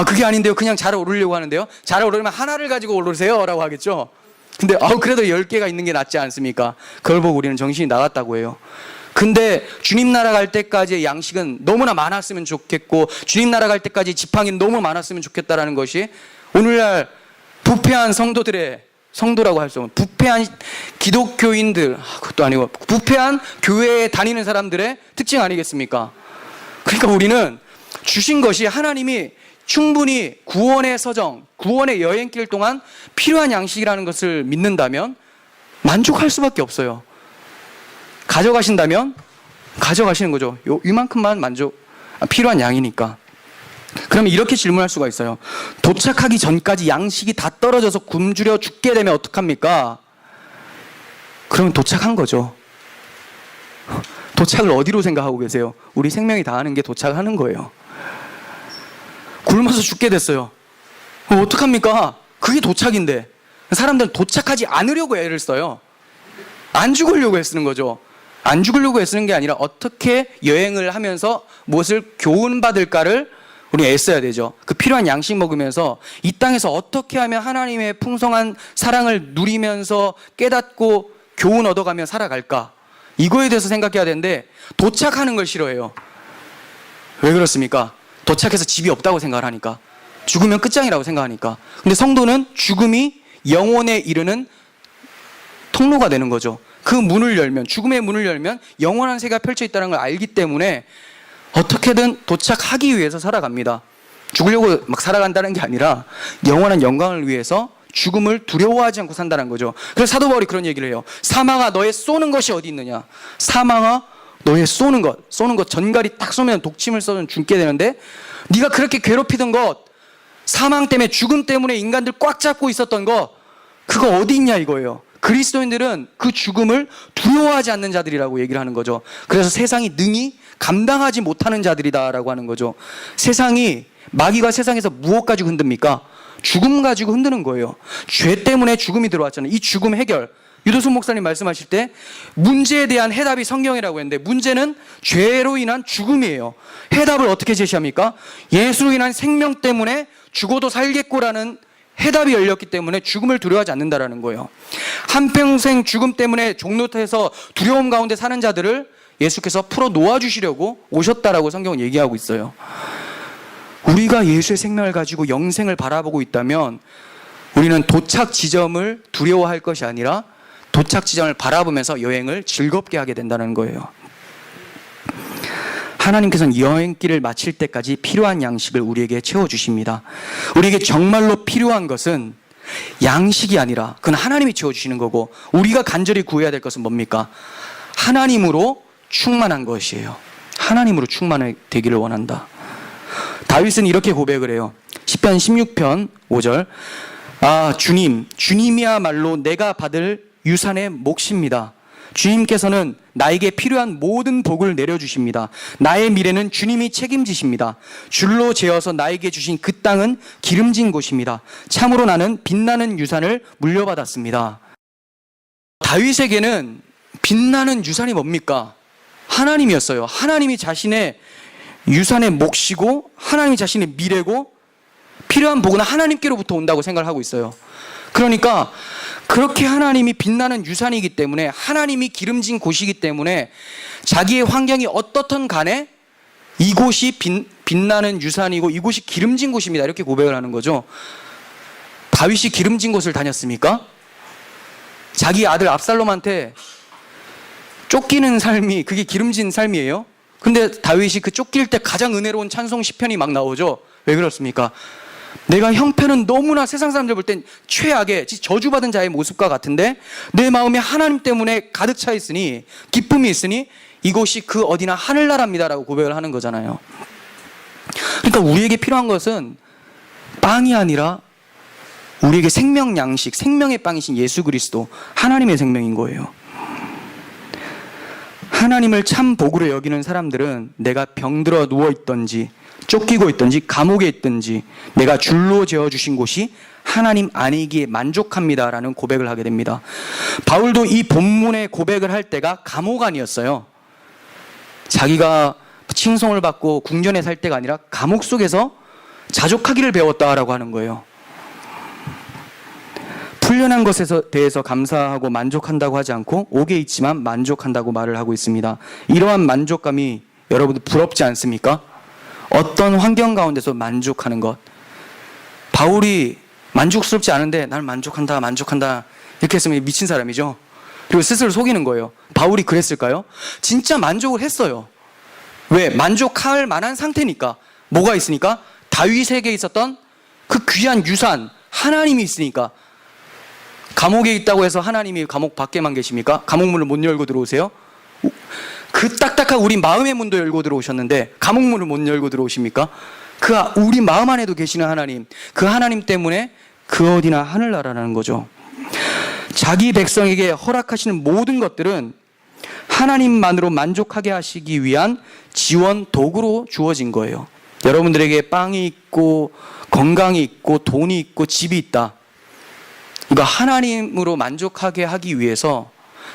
그게 아닌데요. 그냥 잘 오르려고 하는데요. 잘 오르면 하나를 가지고 오르세요 라고 하겠죠. 근데 그래도 10개가 있는 게 낫지 않습니까? 그걸 보고 우리는 정신이 나갔다고 해요. 근데 주님 나라 갈 때까지의 양식은 너무나 많았으면 좋겠고, 주님 나라 갈 때까지 지팡이 너무 많았으면 좋겠다라는 것이 오늘날 부패한 성도라고 할 수 없는 부패한 기독교인들, 그것도 아니고 부패한 교회에 다니는 사람들의 특징 아니겠습니까? 그러니까 우리는 주신 것이 하나님이 충분히 구원의 서정, 구원의 여행길 동안 필요한 양식이라는 것을 믿는다면 만족할 수밖에 없어요. 가져가신다면 가져가시는 거죠. 이만큼만 필요한 양이니까. 그러면 이렇게 질문할 수가 있어요. 도착하기 전까지 양식이 다 떨어져서 굶주려 죽게 되면 어떡합니까? 그러면 도착한 거죠. 도착을 어디로 생각하고 계세요? 우리 생명이 다하는 게 도착하는 거예요. 굶어서 죽게 됐어요. 어떡합니까? 그게 도착인데. 사람들은 도착하지 않으려고 애를 써요. 안 죽으려고 애쓰는 거죠. 안 죽으려고 애쓰는 게 아니라 어떻게 여행을 하면서 무엇을 교훈받을까를 우리 애써야 되죠. 그 필요한 양식 먹으면서 이 땅에서 어떻게 하면 하나님의 풍성한 사랑을 누리면서 깨닫고 교훈 얻어가며 살아갈까? 이거에 대해서 생각해야 되는데 도착하는 걸 싫어해요. 왜 그렇습니까? 도착해서 집이 없다고 생각을 하니까. 죽으면 끝장이라고 생각하니까. 근데 성도는 죽음이 영혼에 이르는 통로가 되는 거죠. 그 문을 열면, 죽음의 문을 열면 영원한 세계가 펼쳐 있다는 걸 알기 때문에 어떻게든 도착하기 위해서 살아갑니다. 죽으려고 막 살아간다는 게 아니라 영원한 영광을 위해서 죽음을 두려워하지 않고 산다는 거죠. 그래서 사도 바울이 그런 얘기를 해요. 사망아 너의 쏘는 것이 어디 있느냐? 사망아 너의 쏘는 것 전갈이 딱 쏘면 독침을 쏘면 죽게 되는데, 네가 그렇게 괴롭히던 것, 사망 때문에 죽음 때문에 인간들 꽉 잡고 있었던 것, 그거 어디 있냐 이거예요. 그리스도인들은 그 죽음을 두려워하지 않는 자들이라고 얘기를 하는 거죠. 그래서 세상이 능히 감당하지 못하는 자들이다라고 하는 거죠. 마귀가 세상에서 무엇 가지고 흔듭니까? 죽음 가지고 흔드는 거예요. 죄 때문에 죽음이 들어왔잖아요. 이 죽음 해결, 유도순 목사님 말씀하실 때 문제에 대한 해답이 성경이라고 했는데, 문제는 죄로 인한 죽음이에요. 해답을 어떻게 제시합니까? 예수로 인한 생명 때문에 죽어도 살겠고라는 해답이 열렸기 때문에 죽음을 두려워하지 않는다라는 거예요. 한평생 죽음 때문에 종노릇해서 두려움 가운데 사는 자들을 예수께서 풀어 놓아주시려고 오셨다라고 성경은 얘기하고 있어요. 우리가 예수의 생명을 가지고 영생을 바라보고 있다면 우리는 도착 지점을 두려워할 것이 아니라 도착 지점을 바라보면서 여행을 즐겁게 하게 된다는 거예요. 하나님께서는 여행길을 마칠 때까지 필요한 양식을 우리에게 채워주십니다. 우리에게 정말로 필요한 것은 양식이 아니라 그건 하나님이 채워주시는 거고, 우리가 간절히 구해야 될 것은 뭡니까? 하나님으로 충만한 것이에요. 하나님으로 충만되기를 원한다. 다윗은 이렇게 고백을 해요. 시편 16편 5절. 주님이야말로 내가 받을 유산의 몫입니다. 주님께서는 나에게 필요한 모든 복을 내려주십니다. 나의 미래는 주님이 책임지십니다. 줄로 재어서 나에게 주신 그 땅은 기름진 곳입니다. 참으로 나는 빛나는 유산을 물려받았습니다. 다윗에게는 빛나는 유산이 뭡니까? 하나님이었어요. 하나님이 자신의 유산의 몫이고 하나님이 자신의 미래고, 필요한 복은 하나님께로부터 온다고 생각을 하고 있어요. 그러니까 그렇게 하나님이 빛나는 유산이기 때문에, 하나님이 기름진 곳이기 때문에 자기의 환경이 어떻든 간에 이곳이 빛나는 유산이고 이곳이 기름진 곳입니다, 이렇게 고백을 하는 거죠. 다윗이 기름진 곳을 다녔습니까? 자기 아들 압살롬한테 쫓기는 삶이 그게 기름진 삶이에요? 근데 다윗이 그 쫓길 때 가장 은혜로운 찬송 시편이 막 나오죠. 왜 그렇습니까? 내가 형편은 너무나 세상 사람들 볼 땐 최악의 저주받은 자의 모습과 같은데 내 마음이 하나님 때문에 가득 차 있으니, 기쁨이 있으니 이곳이 그 어디나 하늘나라입니다라고 고백을 하는 거잖아요. 그러니까 우리에게 필요한 것은 빵이 아니라 우리에게 생명 양식, 생명의 빵이신 예수 그리스도, 하나님의 생명인 거예요. 하나님을 참 복으로 여기는 사람들은 내가 병들어 누워있던지 쫓기고 있든지 감옥에 있든지 내가 줄로 재어주신 곳이 하나님 아니기에 만족합니다라는 고백을 하게 됩니다. 바울도 이 본문의 고백을 할 때가 감옥 안이었어요. 자기가 칭송을 받고 궁전에 살 때가 아니라 감옥 속에서 자족하기를 배웠다라고 하는 거예요. 훈련한 것에 대해서 감사하고 만족한다고 하지 않고 옥에 있지만 만족한다고 말을 하고 있습니다. 이러한 만족감이 여러분들 부럽지 않습니까? 어떤 환경 가운데서 만족하는 것. 바울이 만족스럽지 않은데 날 만족한다 이렇게 했으면 미친 사람이죠. 그리고 스스로 속이는 거예요. 바울이 그랬을까요? 진짜 만족을 했어요. 왜? 만족할 만한 상태니까. 뭐가 있으니까? 다윗에게 있었던 그 귀한 유산 하나님이 있으니까. 감옥에 있다고 해서 하나님이 감옥 밖에만 계십니까? 감옥 문을 못 열고 들어오세요? 그 딱딱한 우리 마음의 문도 열고 들어오셨는데 감옥 문을 못 열고 들어오십니까? 그 우리 마음 안에도 계시는 하나님, 그 하나님 때문에 그 어디나 하늘나라라는 거죠. 자기 백성에게 허락하시는 모든 것들은 하나님만으로 만족하게 하시기 위한 지원 도구로 주어진 거예요. 여러분들에게 빵이 있고 건강이 있고 돈이 있고 집이 있다. 이거 하나님으로 만족하게 하기 위해서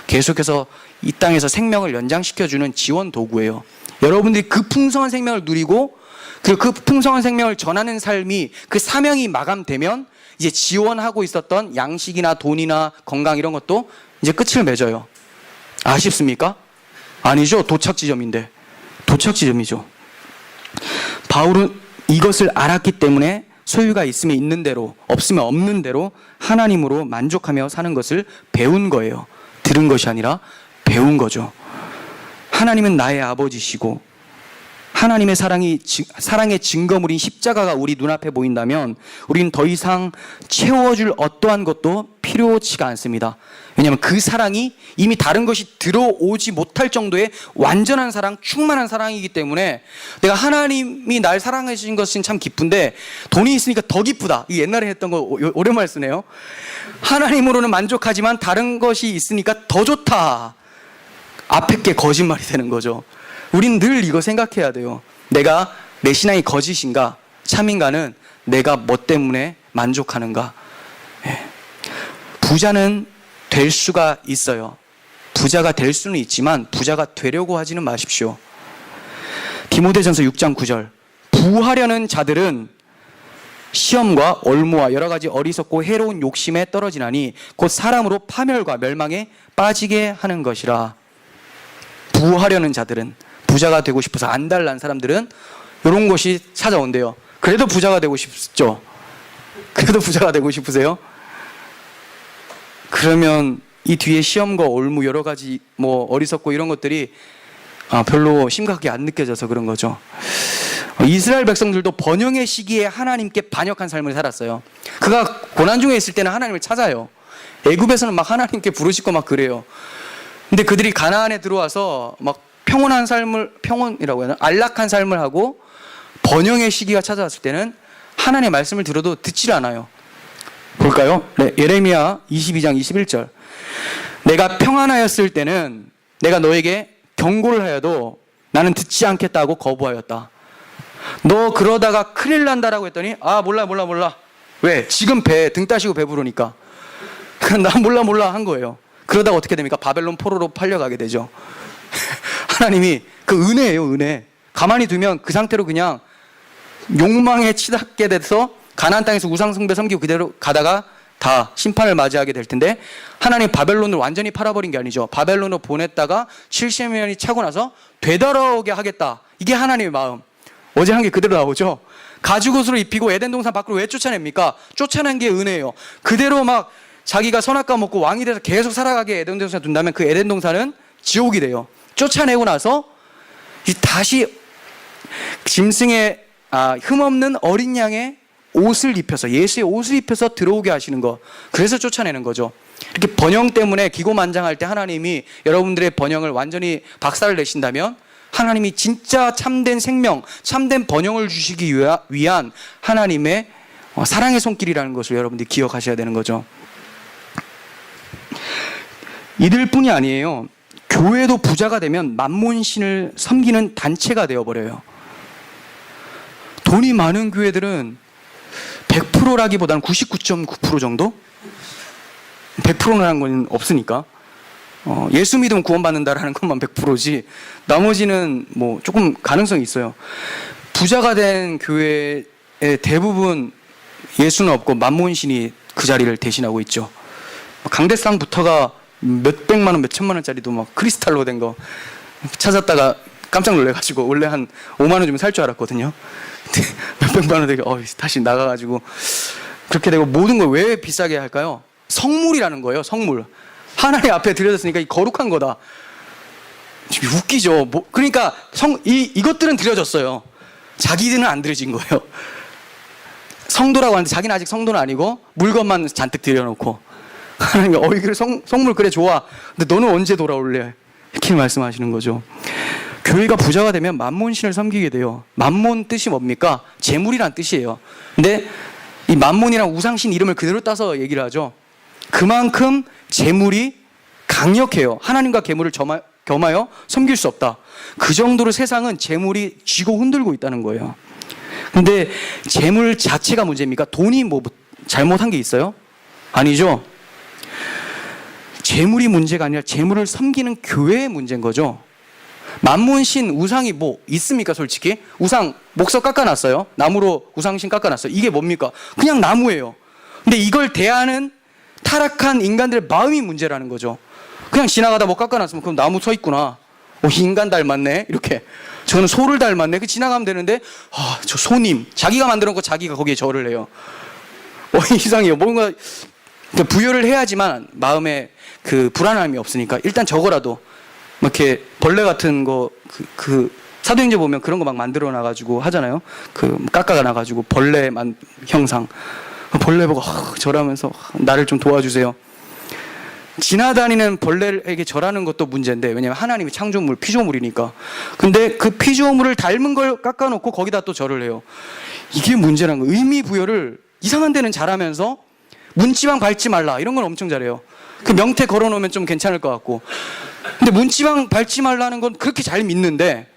계속해서 이 땅에서 생명을 연장시켜주는 지원 도구예요. 여러분들이 그 풍성한 생명을 누리고 그 풍성한 생명을 전하는 삶이 그 사명이 마감되면 이제 지원하고 있었던 양식이나 돈이나 건강 이런 것도 이제 끝을 맺어요. 아쉽습니까? 아니죠. 도착 지점인데. 도착 지점이죠. 바울은 이것을 알았기 때문에 소유가 있으면 있는 대로 없으면 없는 대로 하나님으로 만족하며 사는 것을 배운 거예요. 들은 것이 아니라 배운 거죠. 하나님은 나의 아버지시고 하나님의 사랑의 증거물인 십자가가 우리 눈앞에 보인다면 우리는 더 이상 채워줄 어떠한 것도 필요치가 않습니다. 왜냐하면 그 사랑이 이미 다른 것이 들어오지 못할 정도의 완전한 사랑, 충만한 사랑이기 때문에 내가 하나님이 날 사랑해 주신 것은 참 기쁜데 돈이 있으니까 더 기쁘다. 이 옛날에 했던 거 오랜만에 쓰네요. 하나님으로는 만족하지만 다른 것이 있으니까 더 좋다. 앞에 게 거짓말이 되는 거죠. 우린 늘 이거 생각해야 돼요. 내가 내 신앙이 거짓인가 참인가는 내가 뭐 때문에 만족하는가. 부자는 될 수가 있어요. 부자가 될 수는 있지만 부자가 되려고 하지는 마십시오. 디모데전서 6장 9절 부하려는 자들은 시험과 올무와 여러 가지 어리석고 해로운 욕심에 떨어지나니 곧 사람으로 파멸과 멸망에 빠지게 하는 것이라. 부하려는 자들은 부자가 되고 싶어서 안달난 사람들은 이런 것이 찾아온대요. 그래도 부자가 되고 싶죠? 그래도 부자가 되고 싶으세요? 그러면 이 뒤에 시험과 올무 여러 가지 뭐 어리석고 이런 것들이 별로 심각하게 안 느껴져서 그런 거죠. 이스라엘 백성들도 번영의 시기에 하나님께 반역한 삶을 살았어요. 그가 고난 중에 있을 때는 하나님을 찾아요. 애굽에서는 막 하나님께 부르짖고 막 그래요. 근데 그들이 가나안에 들어와서 막 평온한 삶을, 평온이라고 해야 하나? 안락한 삶을 하고 번영의 시기가 찾아왔을 때는 하나님의 말씀을 들어도 듣질 않아요. 볼까요? 네, 예레미야 22장 21절 내가 평안하였을 때는 내가 너에게 경고를 하여도 나는 듣지 않겠다고 거부하였다. 너 그러다가 큰일 난다라고 했더니 몰라 왜? 지금 등 따시고 배부르니까 나 몰라 한 거예요. 그러다가 어떻게 됩니까? 바벨론 포로로 팔려가게 되죠. 하나님이 그 은혜예요. 은혜. 가만히 두면 그 상태로 그냥 욕망에 치닫게 돼서 가나안 땅에서 우상숭배 섬기고 그대로 가다가 다 심판을 맞이하게 될 텐데 하나님 바벨론을 완전히 팔아버린 게 아니죠. 바벨론으로 보냈다가 70년이 차고 나서 되돌아오게 하겠다. 이게 하나님의 마음. 어제 한 게 그대로 나오죠. 가죽옷으로 입히고 에덴 동산 밖으로 왜 쫓아냅니까? 쫓아낸 게 은혜예요. 그대로 막 자기가 선악과 먹고 왕이 돼서 계속 살아가게 에덴 동산에 둔다면 그 에덴 동산은 지옥이 돼요. 쫓아내고 나서 다시 짐승의 흠없는 어린 양의 옷을 입혀서 예수의 옷을 입혀서 들어오게 하시는 거. 그래서 쫓아내는 거죠. 이렇게 번영 때문에 기고만장할 때 하나님이 여러분들의 번영을 완전히 박살을 내신다면 하나님이 진짜 참된 생명, 참된 번영을 주시기 위한 하나님의 사랑의 손길이라는 것을 여러분들이 기억하셔야 되는 거죠. 이들뿐이 아니에요. 교회도 부자가 되면 만몬신을 섬기는 단체가 되어버려요. 돈이 많은 교회들은 100%라기보다는 99.9% 정도? 100%라는 건 없으니까. 예수 믿으면 구원받는다라는 것만 100%지 나머지는 뭐 조금 가능성이 있어요. 부자가 된 교회의 대부분 예수는 없고 만몬신이 그 자리를 대신하고 있죠. 강대상부터가 몇백만 원, 몇천만 원짜리도 막 크리스탈로 된 거 찾았다가 깜짝 놀래가지고 원래 한 5만 원 주면 살 줄 알았거든요. 근데 몇백만 원 되게 다시 나가가지고 그렇게 되고, 모든 걸 왜 비싸게 할까요? 성물이라는 거예요. 성물. 하나님 앞에 드려졌으니까 이 거룩한 거다. 웃기죠. 그러니까 이것들은 드려졌어요. 자기들은 안 드려진 거예요. 성도라고 하는데 자기는 아직 성도는 아니고 물건만 잔뜩 들여놓고 하나님, 그래 성물 그래 좋아. 근데 너는 언제 돌아올래? 이렇게 말씀하시는 거죠. 교회가 부자가 되면 만몬신을 섬기게 돼요. 만몬 뜻이 뭡니까? 재물이란 뜻이에요. 근데 이 만몬이랑 우상신 이름을 그대로 따서 얘기를 하죠. 그만큼 재물이 강력해요. 하나님과 재물을 겸하여 섬길 수 없다. 그 정도로 세상은 재물이 쥐고 흔들고 있다는 거예요. 근데 재물 자체가 문제입니까? 돈이 뭐 잘못한 게 있어요? 아니죠. 재물이 문제가 아니라 재물을 섬기는 교회의 문제인 거죠. 만문신 우상이 뭐 있습니까? 솔직히 우상 목석 깎아놨어요. 나무로 우상신 깎아놨어요. 이게 뭡니까? 그냥 나무예요. 근데 이걸 대하는 타락한 인간들의 마음이 문제라는 거죠. 그냥 지나가다 뭐 깎아놨으면 그럼 나무 서 있구나. 인간 닮았네. 이렇게 저는 소를 닮았네. 그 지나가면 되는데 저 소님 자기가 만들어 놓고 자기가 거기에 절을 해요. 이상해요. 뭔가 부여를 해야지만 마음에 그 불안함이 없으니까 일단 저거라도 이렇게 벌레 같은 거 사도행전 보면 그런 거 막 만들어 놔가지고 하잖아요. 깎아가 놔가지고 벌레 형상. 벌레 보고 절하면서 나를 좀 도와주세요. 지나다니는 벌레에게 절하는 것도 문제인데, 왜냐면 하나님이 창조물, 피조물이니까. 근데 그 피조물을 닮은 걸 깎아놓고 거기다 또 절을 해요. 이게 문제란 거예요. 의미 부여를 이상한 데는 잘하면서 문지방 밟지 말라 이런 건 엄청 잘해요. 그 명태 걸어놓으면 좀 괜찮을 것 같고. 근데 문지방 밟지 말라는 건 그렇게 잘 믿는데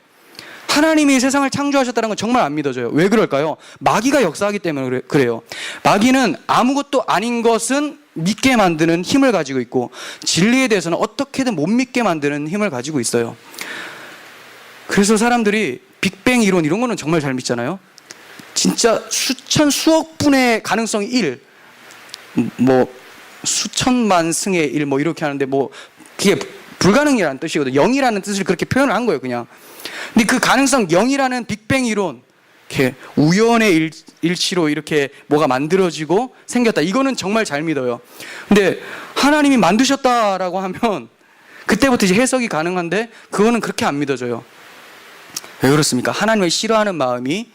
하나님이 세상을 창조하셨다는 건 정말 안 믿어져요. 왜 그럴까요? 마귀가 역사하기 때문에 그래요. 마귀는 아무것도 아닌 것은 믿게 만드는 힘을 가지고 있고, 진리에 대해서는 어떻게든 못 믿게 만드는 힘을 가지고 있어요. 그래서 사람들이 빅뱅 이론 이런 거는 정말 잘 믿잖아요. 진짜 수천 수억 분의 가능성이 1, 뭐 수천만 승의 1 뭐 이렇게 하는데, 뭐 그게 불가능이라는 뜻이거든요. 0이라는 뜻을 그렇게 표현을 한 거예요, 그냥. 근데 그 가능성 0이라는 빅뱅 이론, 이렇게 우연의 일치로 이렇게 뭐가 만들어지고 생겼다. 이거는 정말 잘 믿어요. 근데 하나님이 만드셨다라고 하면 그때부터 이제 해석이 가능한데 그거는 그렇게 안 믿어져요. 왜 그렇습니까? 하나님을 싫어하는 마음이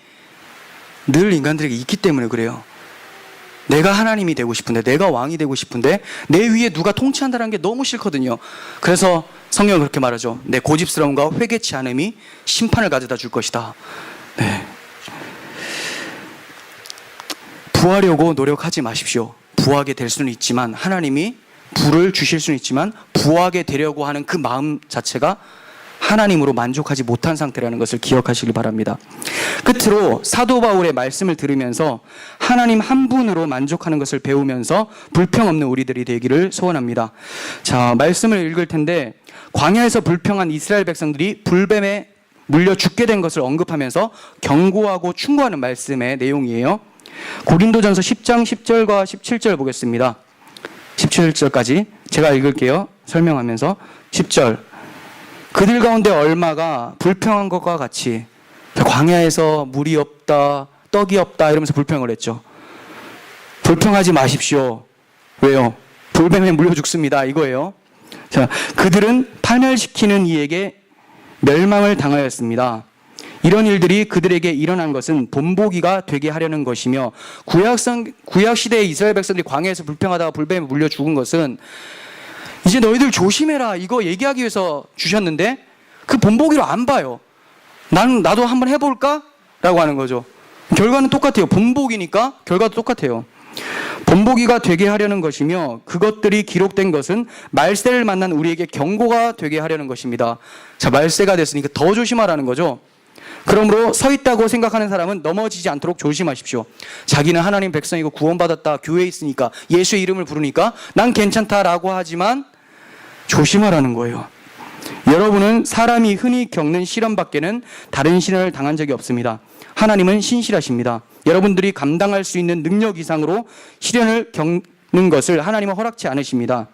늘 인간들에게 있기 때문에 그래요. 내가 하나님이 되고 싶은데, 내가 왕이 되고 싶은데 내 위에 누가 통치한다는 게 너무 싫거든요. 그래서 성경은 그렇게 말하죠. 내 고집스러움과 회개치 않음이 심판을 가져다 줄 것이다. 네. 부하려고 노력하지 마십시오. 부하게 될 수는 있지만, 하나님이 부를 주실 수는 있지만 부하게 되려고 하는 그 마음 자체가 하나님으로 만족하지 못한 상태라는 것을 기억하시길 바랍니다. 끝으로 사도 바울의 말씀을 들으면서 하나님 한 분으로 만족하는 것을 배우면서 불평 없는 우리들이 되기를 소원합니다. 자, 말씀을 읽을 텐데, 광야에서 불평한 이스라엘 백성들이 불뱀에 물려 죽게 된 것을 언급하면서 경고하고 충고하는 말씀의 내용이에요. 고린도전서 10장 10절과 17절 보겠습니다. 17절까지 제가 읽을게요. 설명하면서 10절. 그들 가운데 얼마가 불평한 것과 같이 광야에서 물이 없다, 떡이 없다 이러면서 불평을 했죠. 불평하지 마십시오. 왜요? 불뱀에 물려 죽습니다. 이거예요. 자, 그들은 파멸시키는 이에게 멸망을 당하였습니다. 이런 일들이 그들에게 일어난 것은 본보기가 되게 하려는 것이며, 구약시대의 이스라엘 백성들이 광야에서 불평하다가 불뱀에 물려 죽은 것은 이제 너희들 조심해라 이거 얘기하기 위해서 주셨는데 그 본보기로 안 봐요. 나도 한번 해볼까? 라고 하는 거죠. 결과는 똑같아요. 본보기니까 결과도 똑같아요. 본보기가 되게 하려는 것이며, 그것들이 기록된 것은 말세를 만난 우리에게 경고가 되게 하려는 것입니다. 자, 말세가 됐으니까 더 조심하라는 거죠. 그러므로 서 있다고 생각하는 사람은 넘어지지 않도록 조심하십시오. 자기는 하나님 백성이고 구원받았다, 교회에 있으니까, 예수의 이름을 부르니까 난 괜찮다라고 하지만 조심하라는 거예요. 여러분은 사람이 흔히 겪는 시련 밖에는 다른 시련을 당한 적이 없습니다. 하나님은 신실하십니다. 여러분들이 감당할 수 있는 능력 이상으로 시련을 것을 하나님은 허락치 않으십니다.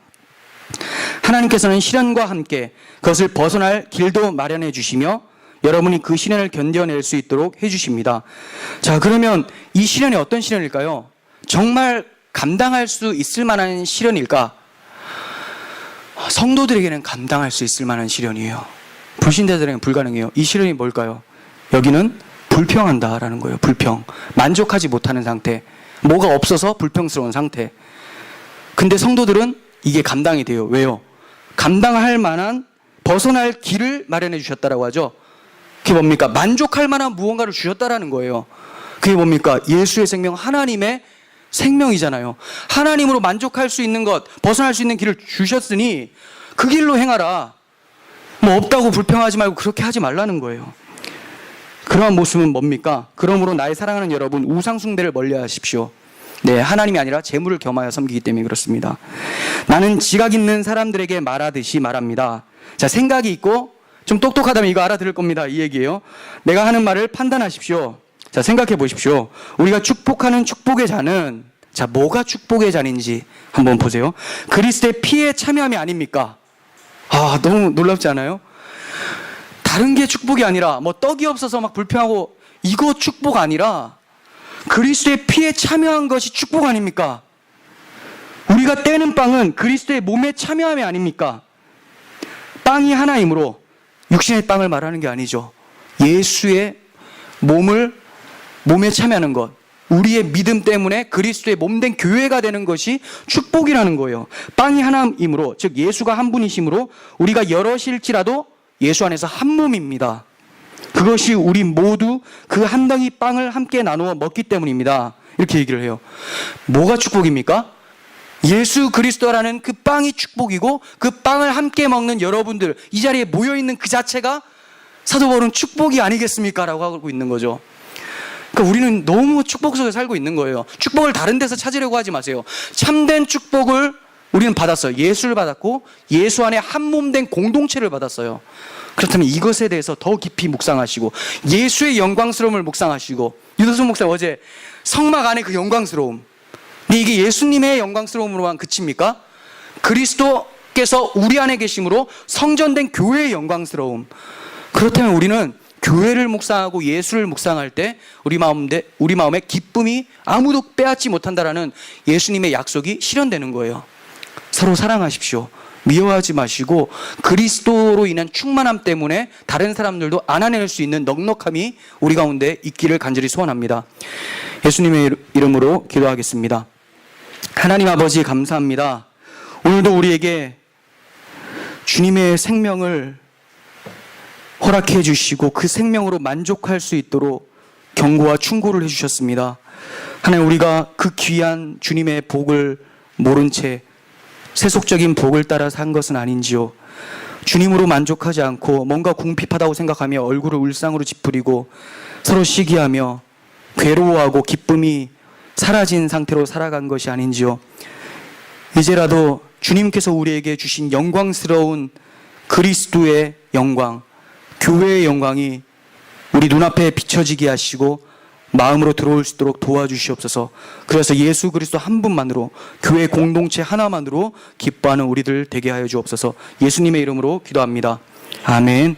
하나님께서는 시련과 함께 그것을 벗어날 길도 마련해 주시며 여러분이 그 시련을 견뎌낼 수 있도록 해 주십니다. 자, 그러면 이 시련이 어떤 시련일까요? 정말 감당할 수 있을 만한 시련일까? 성도들에게는 감당할 수 있을 만한 시련이에요. 불신자들에게는 불가능해요. 이 시련이 뭘까요? 여기는 불평한다라는 거예요. 불평. 만족하지 못하는 상태. 뭐가 없어서 불평스러운 상태. 근데 성도들은 이게 감당이 돼요. 왜요? 감당할 만한 벗어날 길을 마련해 주셨다라고 하죠. 그게 뭡니까? 만족할 만한 무언가를 주셨다라는 거예요. 그게 뭡니까? 예수의 생명, 하나님의 생명이잖아요. 하나님으로 만족할 수 있는 것, 벗어날 수 있는 길을 주셨으니 그 길로 행하라. 뭐 없다고 불평하지 말고 그렇게 하지 말라는 거예요. 그러한 모습은 뭡니까? 그러므로 나의 사랑하는 여러분, 우상 숭배를 멀리하십시오. 네, 하나님이 아니라 재물을 겸하여 섬기기 때문에 그렇습니다. 나는 지각 있는 사람들에게 말하듯이 말합니다. 자, 생각이 있고 좀 똑똑하다면 이거 알아들을 겁니다. 이 얘기예요. 내가 하는 말을 판단하십시오. 자, 생각해 보십시오. 우리가 축복하는 축복의 잔은, 자, 뭐가 축복의 잔인지 한번 보세요. 그리스도의 피에 참여함이 아닙니까? 아, 너무 놀랍지 않아요? 다른 게 축복이 아니라 뭐 떡이 없어서 막 불평하고 이거 축복 아니라 그리스도의 피에 참여한 것이 축복 아닙니까? 우리가 떼는 빵은 그리스도의 몸에 참여함이 아닙니까? 빵이 하나이므로 육신의 빵을 말하는 게 아니죠. 예수의 몸에 참여하는 것, 우리의 믿음 때문에 그리스도의 몸된 교회가 되는 것이 축복이라는 거예요. 빵이 하나이므로, 즉 예수가 한 분이시므로 우리가 여럿일지라도 예수 안에서 한 몸입니다. 그것이 우리 모두 그 한 덩이 빵을 함께 나누어 먹기 때문입니다. 이렇게 얘기를 해요. 뭐가 축복입니까? 예수 그리스도라는 그 빵이 축복이고 그 빵을 함께 먹는 여러분들, 이 자리에 모여있는 그 자체가 사도 바울은 축복이 아니겠습니까? 라고 하고 있는 거죠. 그러니까 우리는 너무 축복 속에 살고 있는 거예요. 축복을 다른 데서 찾으려고 하지 마세요. 참된 축복을 우리는 받았어요. 예수를 받았고 예수 안에 한 몸 된 공동체를 받았어요. 그렇다면 이것에 대해서 더 깊이 묵상하시고 예수의 영광스러움을 묵상하시고, 유도선 목사 어제 성막 안에 그 영광스러움, 근데 이게 예수님의 영광스러움으로만 그칩니까? 그리스도께서 우리 안에 계심으로 성전된 교회의 영광스러움. 그렇다면 우리는 교회를 묵상하고 예수를 묵상할 때 우리 마음에 기쁨이 아무도 빼앗지 못한다라는 예수님의 약속이 실현되는 거예요. 서로 사랑하십시오. 미워하지 마시고 그리스도로 인한 충만함 때문에 다른 사람들도 안아낼 수 있는 넉넉함이 우리 가운데 있기를 간절히 소원합니다. 예수님의 이름으로 기도하겠습니다. 하나님 아버지 감사합니다. 오늘도 우리에게 주님의 생명을 허락해 주시고 그 생명으로 만족할 수 있도록 경고와 충고를 해 주셨습니다. 하나님, 우리가 그 귀한 주님의 복을 모른 채 세속적인 복을 따라 산 것은 아닌지요. 주님으로 만족하지 않고 뭔가 궁핍하다고 생각하며 얼굴을 울상으로 찌푸리고 서로 시기하며 괴로워하고 기쁨이 사라진 상태로 살아간 것이 아닌지요. 이제라도 주님께서 우리에게 주신 영광스러운 그리스도의 영광, 교회의 영광이 우리 눈앞에 비춰지게 하시고 마음으로 들어올 수 있도록 도와주시옵소서. 그래서 예수 그리스도 한 분만으로, 교회 공동체 하나만으로 기뻐하는 우리들 되게 하여 주옵소서. 예수님의 이름으로 기도합니다. 아멘.